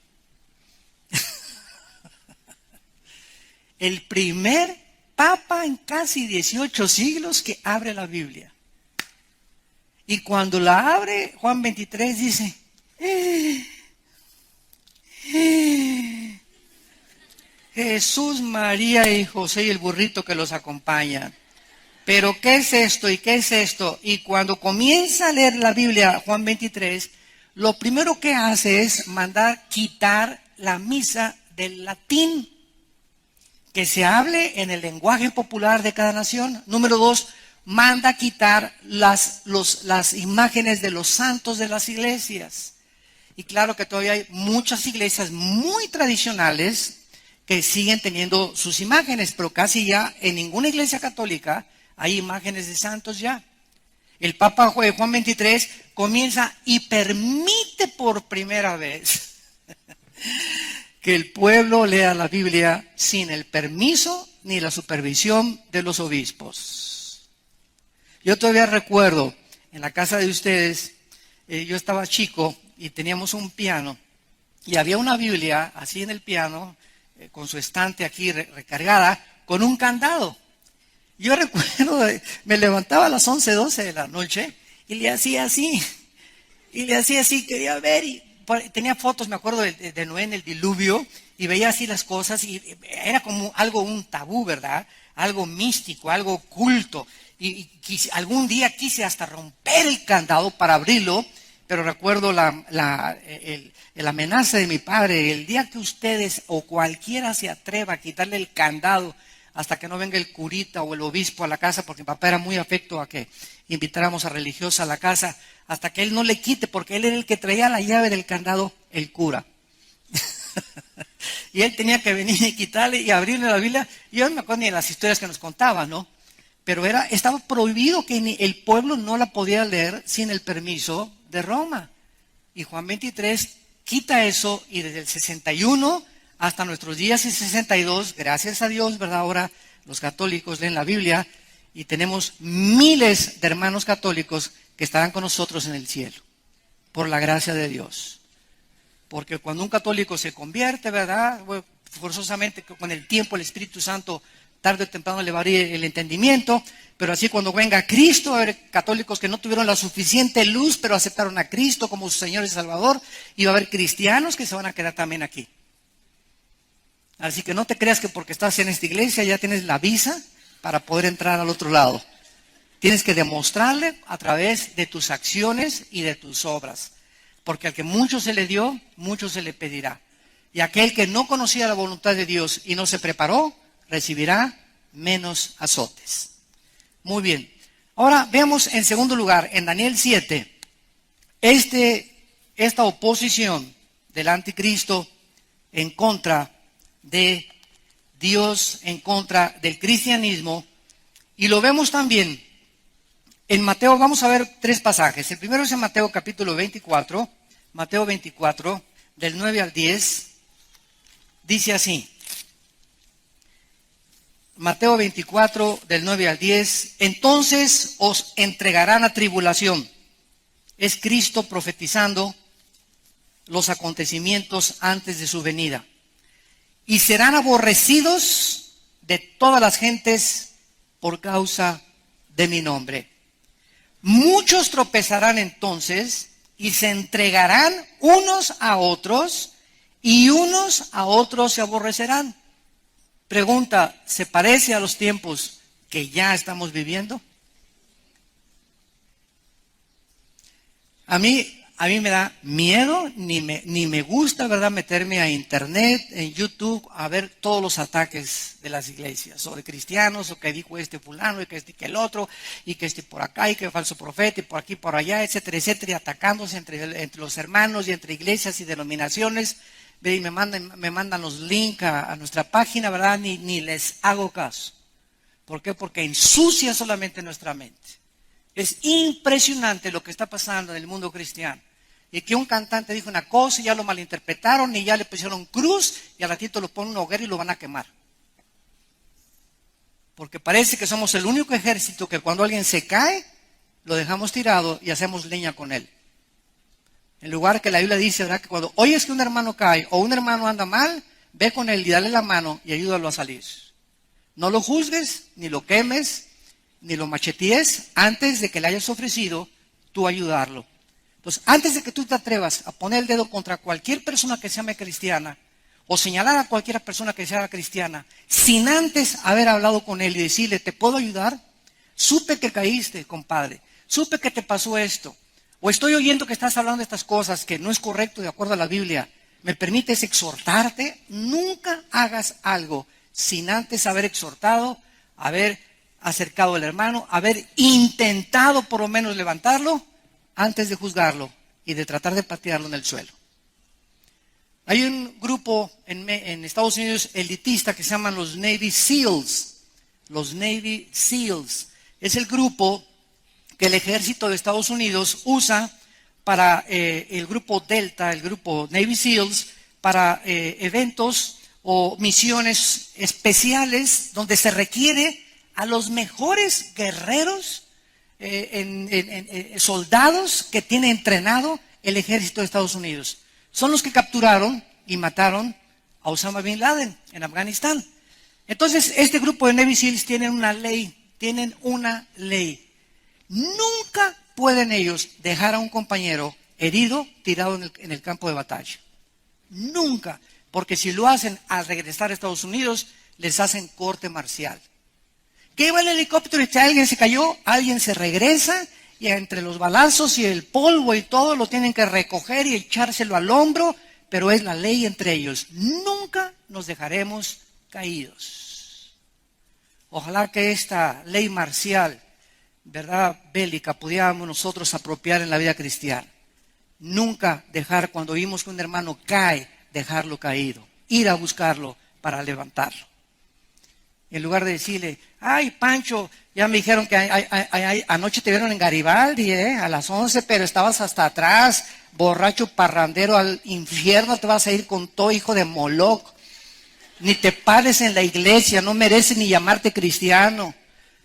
El primer papa en casi 18 siglos que abre la Biblia. Y cuando la abre, Juan 23 dice, Jesús, María y José y el burrito que los acompañan. Pero ¿qué es esto y qué es esto? Y cuando comienza a leer la Biblia, Juan 23, lo primero que hace es mandar quitar la misa del latín, que se hable en el lenguaje popular de cada nación. Número 2, manda quitar las imágenes de los santos de las iglesias. Y claro que todavía hay muchas iglesias muy tradicionales que siguen teniendo sus imágenes, pero casi ya en ninguna iglesia católica hay imágenes de santos ya. El Papa Juan 23 comienza y permite por primera vez que el pueblo lea la Biblia sin el permiso ni la supervisión de los obispos. Yo todavía recuerdo, en la casa de ustedes, yo estaba chico y teníamos un piano y había una Biblia así en el piano, con su estante aquí recargada, con un candado. Yo recuerdo, me levantaba a las 11, 12 de la noche y le hacía así, quería ver, y tenía fotos, me acuerdo de Noé en el diluvio, y veía así las cosas, y era como un tabú, ¿verdad? Algo místico, algo oculto, y algún día quise hasta romper el candado para abrirlo, pero recuerdo la amenaza de mi padre: el día que ustedes o cualquiera se atreva a quitarle el candado hasta que no venga el curita o el obispo a la casa, porque mi papá era muy afecto a que invitáramos a religiosa a la casa, hasta que él no le quite, porque él era el que traía la llave del candado, el cura. Y él tenía que venir y quitarle y abrirle la Biblia. Yo no me acuerdo ni de las historias que nos contaban, ¿no? Pero estaba prohibido que el pueblo no la podía leer sin el permiso de Roma. Y Juan 23 quita eso, y desde el 61 hasta nuestros días y 62, gracias a Dios, ¿verdad? Ahora los católicos leen la Biblia y tenemos miles de hermanos católicos que estarán con nosotros en el cielo, por la gracia de Dios. Porque cuando un católico se convierte, ¿verdad? Bueno, forzosamente con el tiempo el Espíritu Santo tarde o temprano le va a abrir el entendimiento, pero así cuando venga Cristo, va a haber católicos que no tuvieron la suficiente luz, pero aceptaron a Cristo como su Señor y Salvador, y va a haber cristianos que se van a quedar también aquí. Así que no te creas que porque estás en esta iglesia ya tienes la visa para poder entrar al otro lado. Tienes que demostrarle a través de tus acciones y de tus obras. Porque al que mucho se le dio, mucho se le pedirá. Y aquel que no conocía la voluntad de Dios y no se preparó, recibirá menos azotes. Muy bien. Ahora veamos en segundo lugar, en Daniel 7, esta oposición del anticristo en contra de Dios, en contra del cristianismo, y lo vemos también en Mateo. Vamos a ver 3 pasajes. El primero es en Mateo capítulo 24, Mateo 24, del 9 al 10, dice así. Mateo 24, del 9 al 10, entonces os entregarán a tribulación. Es Cristo profetizando los acontecimientos antes de su venida. Y serán aborrecidos de todas las gentes por causa de mi nombre. Muchos tropezarán entonces y se entregarán unos a otros, y unos a otros se aborrecerán. Pregunta, ¿se parece a los tiempos que ya estamos viviendo? A mí me da miedo, ni me gusta, ¿verdad?, meterme a internet, en YouTube, a ver todos los ataques de las iglesias sobre cristianos, o que dijo este fulano, y que este el otro, y que este por acá, y que falso profeta, y por aquí, por allá, etcétera, etcétera, y atacándose entre los hermanos y entre iglesias y denominaciones. Y me mandan los links a nuestra página, ¿verdad? Ni les hago caso. ¿Por qué? Porque ensucia solamente nuestra mente. Es impresionante lo que está pasando en el mundo cristiano. y que un cantante dijo una cosa y ya lo malinterpretaron y ya le pusieron cruz y al ratito lo ponen en una hoguera y lo van a quemar. Porque parece que somos el único ejército que cuando alguien se cae, lo dejamos tirado y hacemos leña con él. En lugar que la Biblia dice, ¿verdad?, que cuando oyes que un hermano cae o un hermano anda mal, ve con él y dale la mano y ayúdalo a salir. No lo juzgues, ni lo quemes, ni lo machetees antes de que le hayas ofrecido tú ayudarlo. Entonces, antes de que tú te atrevas a poner el dedo contra cualquier persona que se llame cristiana o señalar a cualquier persona que sea cristiana, sin antes haber hablado con él y decirle, ¿te puedo ayudar? Supe que caíste, compadre. Supe que te pasó esto. O estoy oyendo que estás hablando de estas cosas que no es correcto de acuerdo a la Biblia. ¿Me permites exhortarte? Nunca hagas algo sin antes haber exhortado, haber acercado al hermano, haber intentado por lo menos levantarlo antes de juzgarlo y de tratar de patearlo en el suelo. Hay un grupo en Estados Unidos elitista que se llaman los Navy SEALs. Los Navy SEALs. Es el grupo que el ejército de Estados Unidos usa para el grupo Delta, el grupo Navy SEALs, para eventos o misiones especiales donde se requiere a los mejores guerreros, soldados que tiene entrenado el ejército de Estados Unidos. Son los que capturaron y mataron a Osama Bin Laden en Afganistán. Entonces, este grupo de Navy SEALs tienen una ley. Nunca pueden ellos dejar a un compañero herido tirado en el campo de batalla. Nunca. Porque si lo hacen al regresar a Estados Unidos, les hacen corte marcial. ¿Qué va el helicóptero y si alguien se cayó? Alguien se regresa y entre los balazos y el polvo y todo lo tienen que recoger y echárselo al hombro, pero es la ley entre ellos. Nunca nos dejaremos caídos. Ojalá que esta ley marcial, verdad, bélica, pudiéramos nosotros apropiar en la vida cristiana. Nunca dejar, cuando vimos que un hermano cae, dejarlo caído. Ir a buscarlo para levantarlo. En lugar de decirle, ay, Pancho, ya me dijeron que anoche te vieron en Garibaldi, a las 11, pero estabas hasta atrás, borracho, parrandero, al infierno te vas a ir con todo, hijo de Moloch. Ni te pares en la iglesia, no mereces ni llamarte cristiano.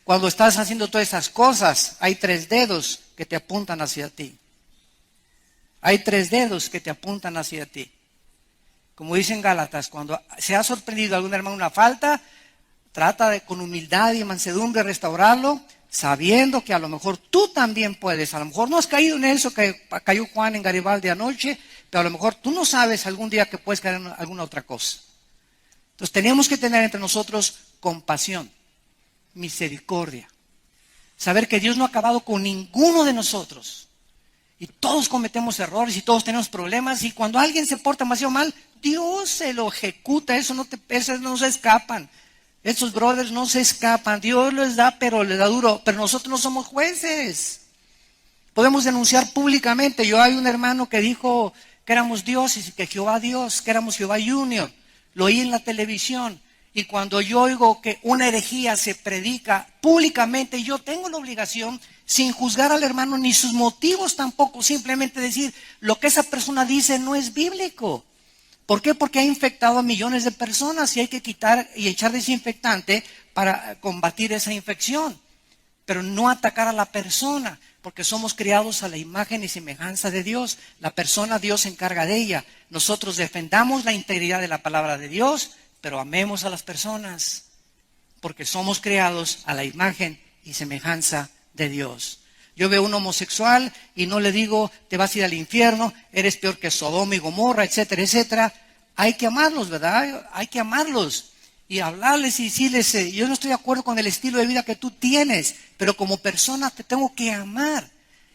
Cuando estás haciendo todas esas cosas, hay 3 dedos que te apuntan hacia ti. Hay 3 dedos que te apuntan hacia ti. Como dicen Gálatas, cuando se ha sorprendido a algún hermano una falta, trata de con humildad y mansedumbre restaurarlo, sabiendo que a lo mejor tú también puedes. A lo mejor no has caído en eso que cayó Juan en Garibaldi anoche, pero a lo mejor tú no sabes algún día que puedes caer en alguna otra cosa. Entonces tenemos que tener entre nosotros compasión, misericordia. Saber que Dios no ha acabado con ninguno de nosotros. Y todos cometemos errores y todos tenemos problemas. Y cuando alguien se porta demasiado mal, Dios se lo ejecuta. Esos no se escapan. Esos brothers no se escapan. Dios les da, pero les da duro. Pero nosotros no somos jueces. Podemos denunciar públicamente. Yo hay un hermano que dijo que éramos dioses y que Jehová Dios, que éramos Jehová Junior. Lo oí en la televisión. Y cuando yo oigo que una herejía se predica públicamente, yo tengo la obligación, sin juzgar al hermano ni sus motivos tampoco, simplemente decir, lo que esa persona dice no es bíblico. ¿Por qué? Porque ha infectado a millones de personas y hay que quitar y echar desinfectante para combatir esa infección. Pero no atacar a la persona, porque somos criados a la imagen y semejanza de Dios. La persona, Dios se encarga de ella. Nosotros defendamos la integridad de la palabra de Dios, pero amemos a las personas, porque somos creados a la imagen y semejanza de Dios. Yo veo un homosexual y no le digo, te vas a ir al infierno, eres peor que Sodoma y Gomorra, etcétera, etcétera. Hay que amarlos, ¿verdad? Hay que amarlos y hablarles y decirles, yo no estoy de acuerdo con el estilo de vida que tú tienes, pero como persona te tengo que amar.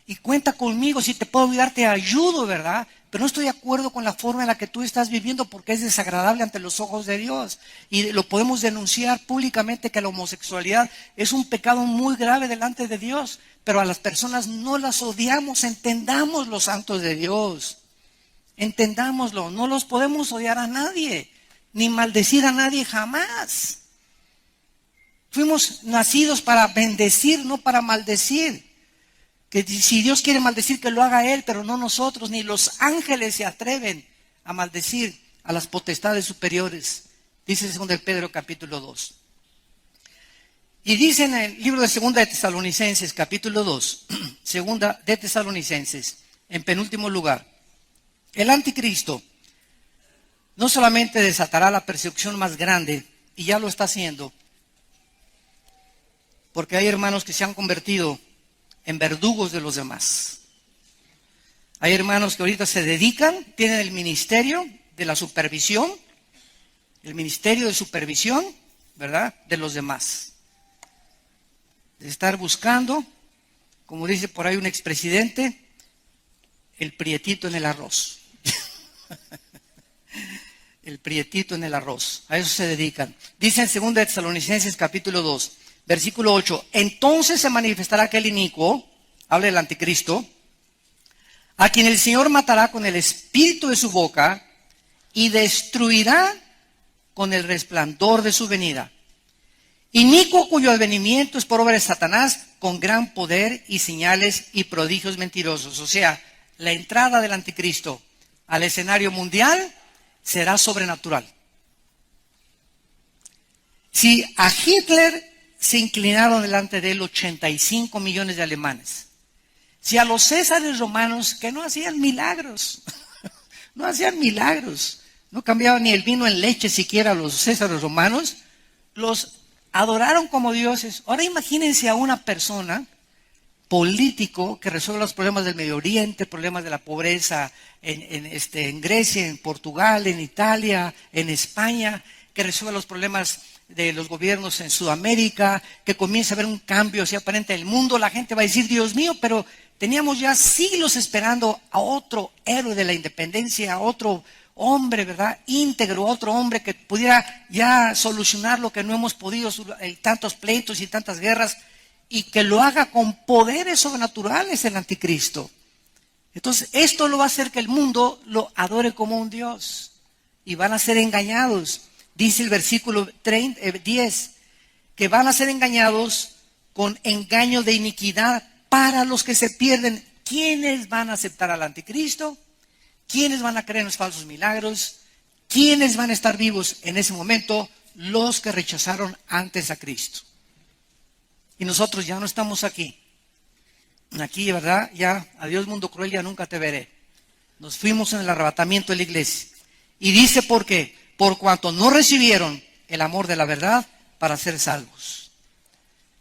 Y cuenta conmigo, si te puedo ayudar, te ayudo, ¿verdad? Pero no estoy de acuerdo con la forma en la que tú estás viviendo porque es desagradable ante los ojos de Dios. Y lo podemos denunciar públicamente que la homosexualidad es un pecado muy grave delante de Dios. Pero a las personas no las odiamos, entendamos los santos de Dios. Entendámoslo, no los podemos odiar a nadie, ni maldecir a nadie jamás. Fuimos nacidos para bendecir, no para maldecir. Que si Dios quiere maldecir, que lo haga Él, pero no nosotros, ni los ángeles se atreven a maldecir a las potestades superiores. Dice 2 de Pedro capítulo 2. Y dice en el libro de 2 de Tesalonicenses capítulo 2, 2 de Tesalonicenses, en penúltimo lugar, el anticristo no solamente desatará la persecución más grande, y ya lo está haciendo, porque hay hermanos que se han convertido en verdugos de los demás. Hay hermanos que ahorita se dedican, tienen el ministerio de la supervisión, el ministerio de supervisión, ¿verdad?, de los demás. De estar buscando, como dice por ahí un expresidente, el prietito en el arroz. El prietito en el arroz. A eso se dedican. Dice en 2 de Tesalonicenses capítulo 2, versículo 8. Entonces se manifestará aquel inicuo, habla del anticristo, a quien el Señor matará con el espíritu de su boca y destruirá con el resplandor de su venida. Inicuo cuyo advenimiento es por obra de Satanás, con gran poder y señales y prodigios mentirosos. O sea, la entrada del anticristo al escenario mundial será sobrenatural. Si a Hitler se inclinaron delante de él 85 millones de alemanes, si a los césares romanos, que no hacían milagros, no hacían milagros, no cambiaban ni el vino en leche siquiera a los césares romanos, los adoraron como dioses. Ahora imagínense a una persona político que resuelve los problemas del Medio Oriente, problemas de la pobreza en Grecia, en Portugal, en Italia, en España, que resuelve los problemas de los gobiernos en Sudamérica, que comienza a haber un cambio así aparente en el mundo. La gente va a decir, Dios mío, pero teníamos ya siglos esperando a otro héroe de la independencia, a otro hombre, ¿verdad?, íntegro, otro hombre que pudiera ya solucionar lo que no hemos podido, tantos pleitos y tantas guerras, y que lo haga con poderes sobrenaturales el anticristo. Entonces esto lo va a hacer que el mundo lo adore como un Dios, y van a ser engañados. Dice el versículo 10, que van a ser engañados con engaño de iniquidad para los que se pierden. ¿Quiénes van a aceptar al anticristo? ¿Quiénes van a creer en los falsos milagros? ¿Quiénes van a estar vivos en ese momento? Los que rechazaron antes a Cristo. Y nosotros ya no estamos aquí. Aquí, ¿verdad? Ya, adiós mundo cruel, ya nunca te veré. Nos fuimos en el arrebatamiento de la iglesia. Y dice por qué. Por cuanto no recibieron el amor de la verdad para ser salvos.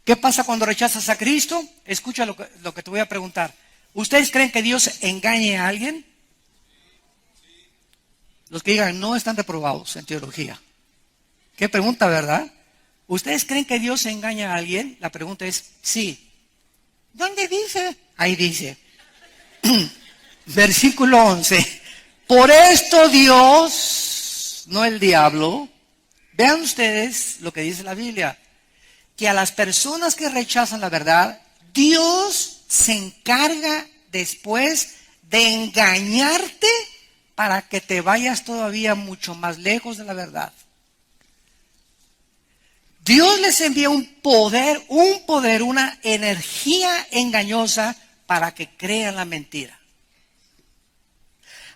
¿Qué pasa cuando rechazas a Cristo? Escucha lo que te voy a preguntar. ¿Ustedes creen que Dios engañe a alguien? Los que digan no están reprobados en teología. ¿Qué pregunta, verdad? ¿Ustedes creen que Dios engaña a alguien? La pregunta es sí. ¿Dónde dice? Ahí dice. Versículo 11. Por esto Dios, no el diablo, vean ustedes lo que dice la Biblia, que a las personas que rechazan la verdad, Dios se encarga después de engañarte para que te vayas todavía mucho más lejos de la verdad. Dios les envía un poder, una energía engañosa para que crean la mentira.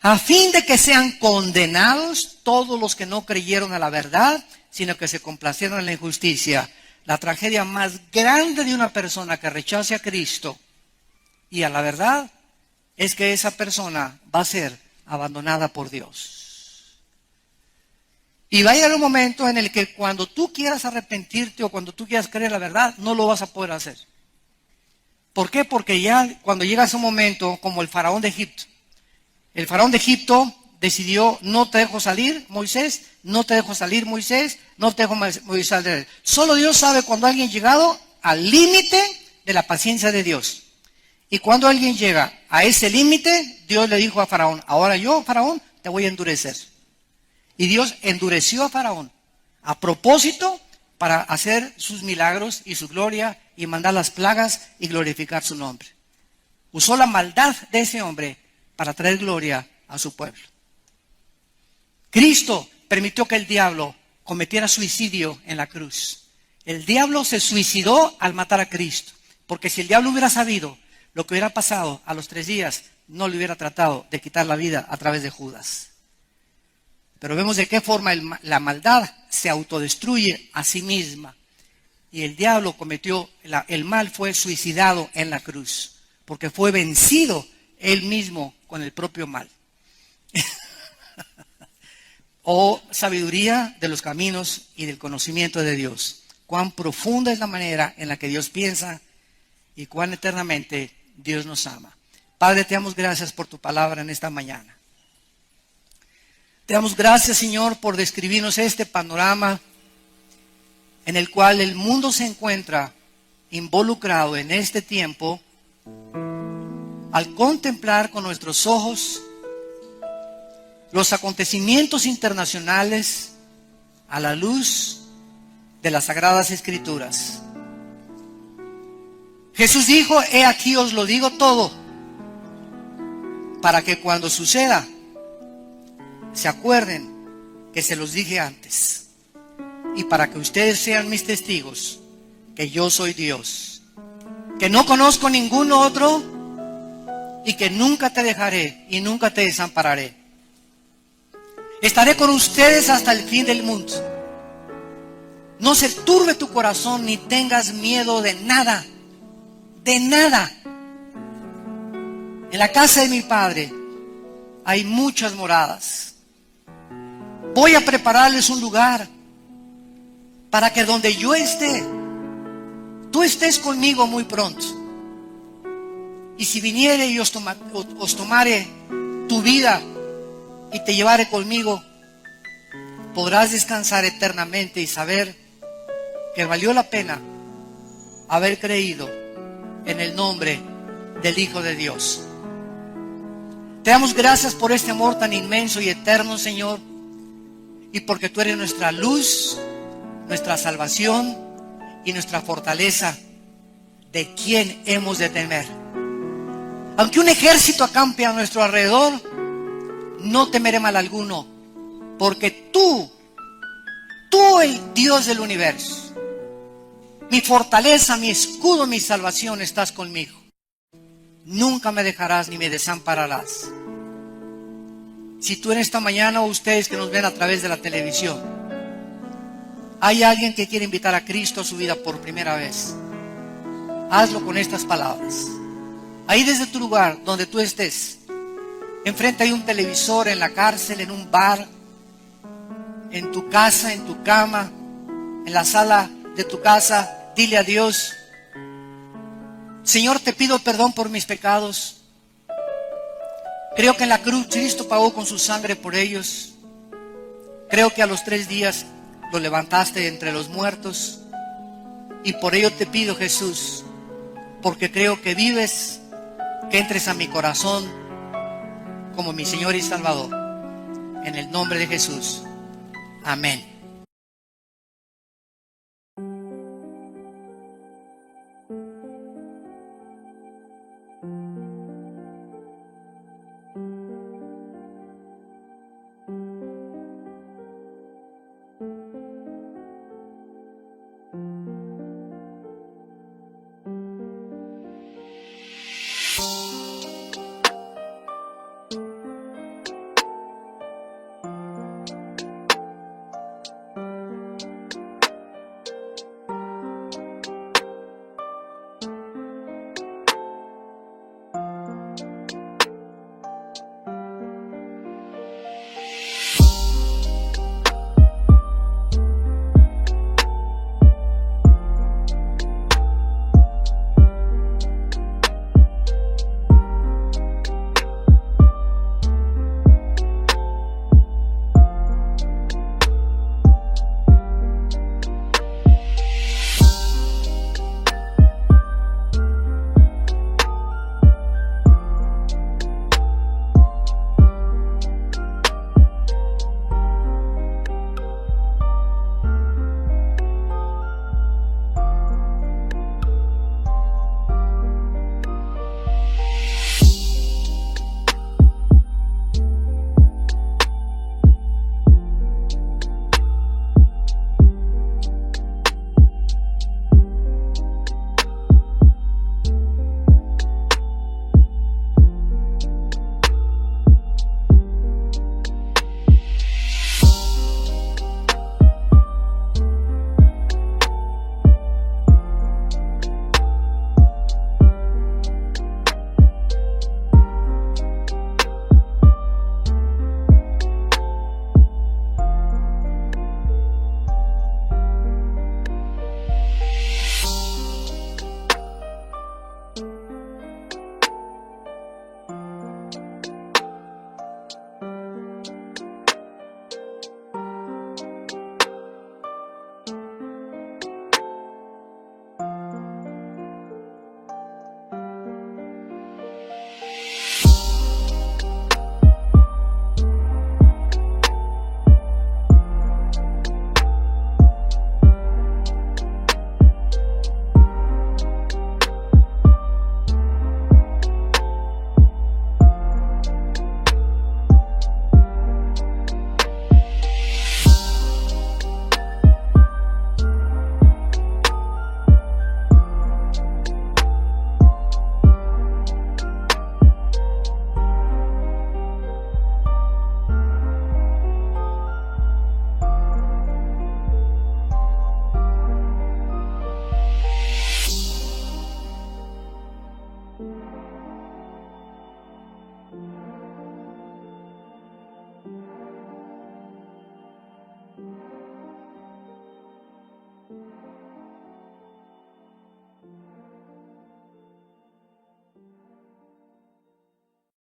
A fin de que sean condenados todos los que no creyeron a la verdad, sino que se complacieron en la injusticia. La tragedia más grande de una persona que rechace a Cristo y a la verdad es que esa persona va a ser abandonada por Dios. Y va a llegar un momento en el que cuando tú quieras arrepentirte o cuando tú quieras creer la verdad, no lo vas a poder hacer. ¿Por qué? Porque ya cuando llega ese momento, como el faraón de Egipto, el faraón de Egipto decidió, no te dejo salir, Moisés, no te dejo salir, Moisés, no te dejo salir. Solo Dios sabe cuando alguien ha llegado al límite de la paciencia de Dios. Y cuando alguien llega a ese límite, Dios le dijo a Faraón, ahora yo, Faraón, te voy a endurecer. Y Dios endureció a Faraón a propósito para hacer sus milagros y su gloria y mandar las plagas y glorificar su nombre. Usó la maldad de ese hombre para traer gloria a su pueblo. Cristo permitió que el diablo cometiera suicidio en la cruz. El diablo se suicidó al matar a Cristo, porque si el diablo hubiera sabido lo que hubiera pasado a los 3 días, no le hubiera tratado de quitar la vida a través de Judas. Pero vemos de qué forma la maldad se autodestruye a sí misma. Y el diablo el mal fue suicidado en la cruz, porque fue vencido él mismo con el propio mal. Oh, sabiduría de los caminos y del conocimiento de Dios. Cuán profunda es la manera en la que Dios piensa y cuán eternamente Dios nos ama. Padre, te damos gracias por tu palabra en esta mañana. Te damos gracias, Señor, por describirnos este panorama en el cual el mundo se encuentra involucrado en este tiempo al contemplar con nuestros ojos los acontecimientos internacionales a la luz de las Sagradas Escrituras. Jesús dijo: he aquí os lo digo todo, para que cuando suceda se acuerden que se los dije antes, y para que ustedes sean mis testigos que yo soy Dios, que no conozco ningún otro y que nunca te dejaré y nunca te desampararé. Estaré con ustedes hasta el fin del mundo. No se turbe tu corazón ni tengas miedo de nada, de nada. En la casa de mi Padre hay muchas moradas. Voy a prepararles un lugar para que donde yo esté, tú estés conmigo muy pronto. Y si viniere y os tomare tu vida y te llevare conmigo, podrás descansar eternamente y saber que valió la pena haber creído en el nombre del Hijo de Dios. Te damos gracias por este amor tan inmenso y eterno, Señor, y porque tú eres nuestra luz, nuestra salvación y nuestra fortaleza, de quien hemos de temer. Aunque un ejército acampe a nuestro alrededor, no temeré mal alguno, porque tú, el Dios del universo, mi fortaleza, mi escudo, mi salvación, estás conmigo. Nunca me dejarás ni me desampararás. Si tú en esta mañana, o ustedes que nos ven a través de la televisión, hay alguien que quiere invitar a Cristo a su vida por primera vez, hazlo con estas palabras. Ahí desde tu lugar, donde tú estés, enfrente hay un televisor, en la cárcel, en un bar, en tu casa, en tu cama, en la sala de tu casa, dile a Dios: Señor, te pido perdón por mis pecados. Creo que en la cruz Cristo pagó con su sangre por ellos. Creo que a los 3 días lo levantaste entre los muertos. Y por ello te pido, Jesús, porque creo que vives, que entres a mi corazón como mi Señor y Salvador. En el nombre de Jesús. Amén.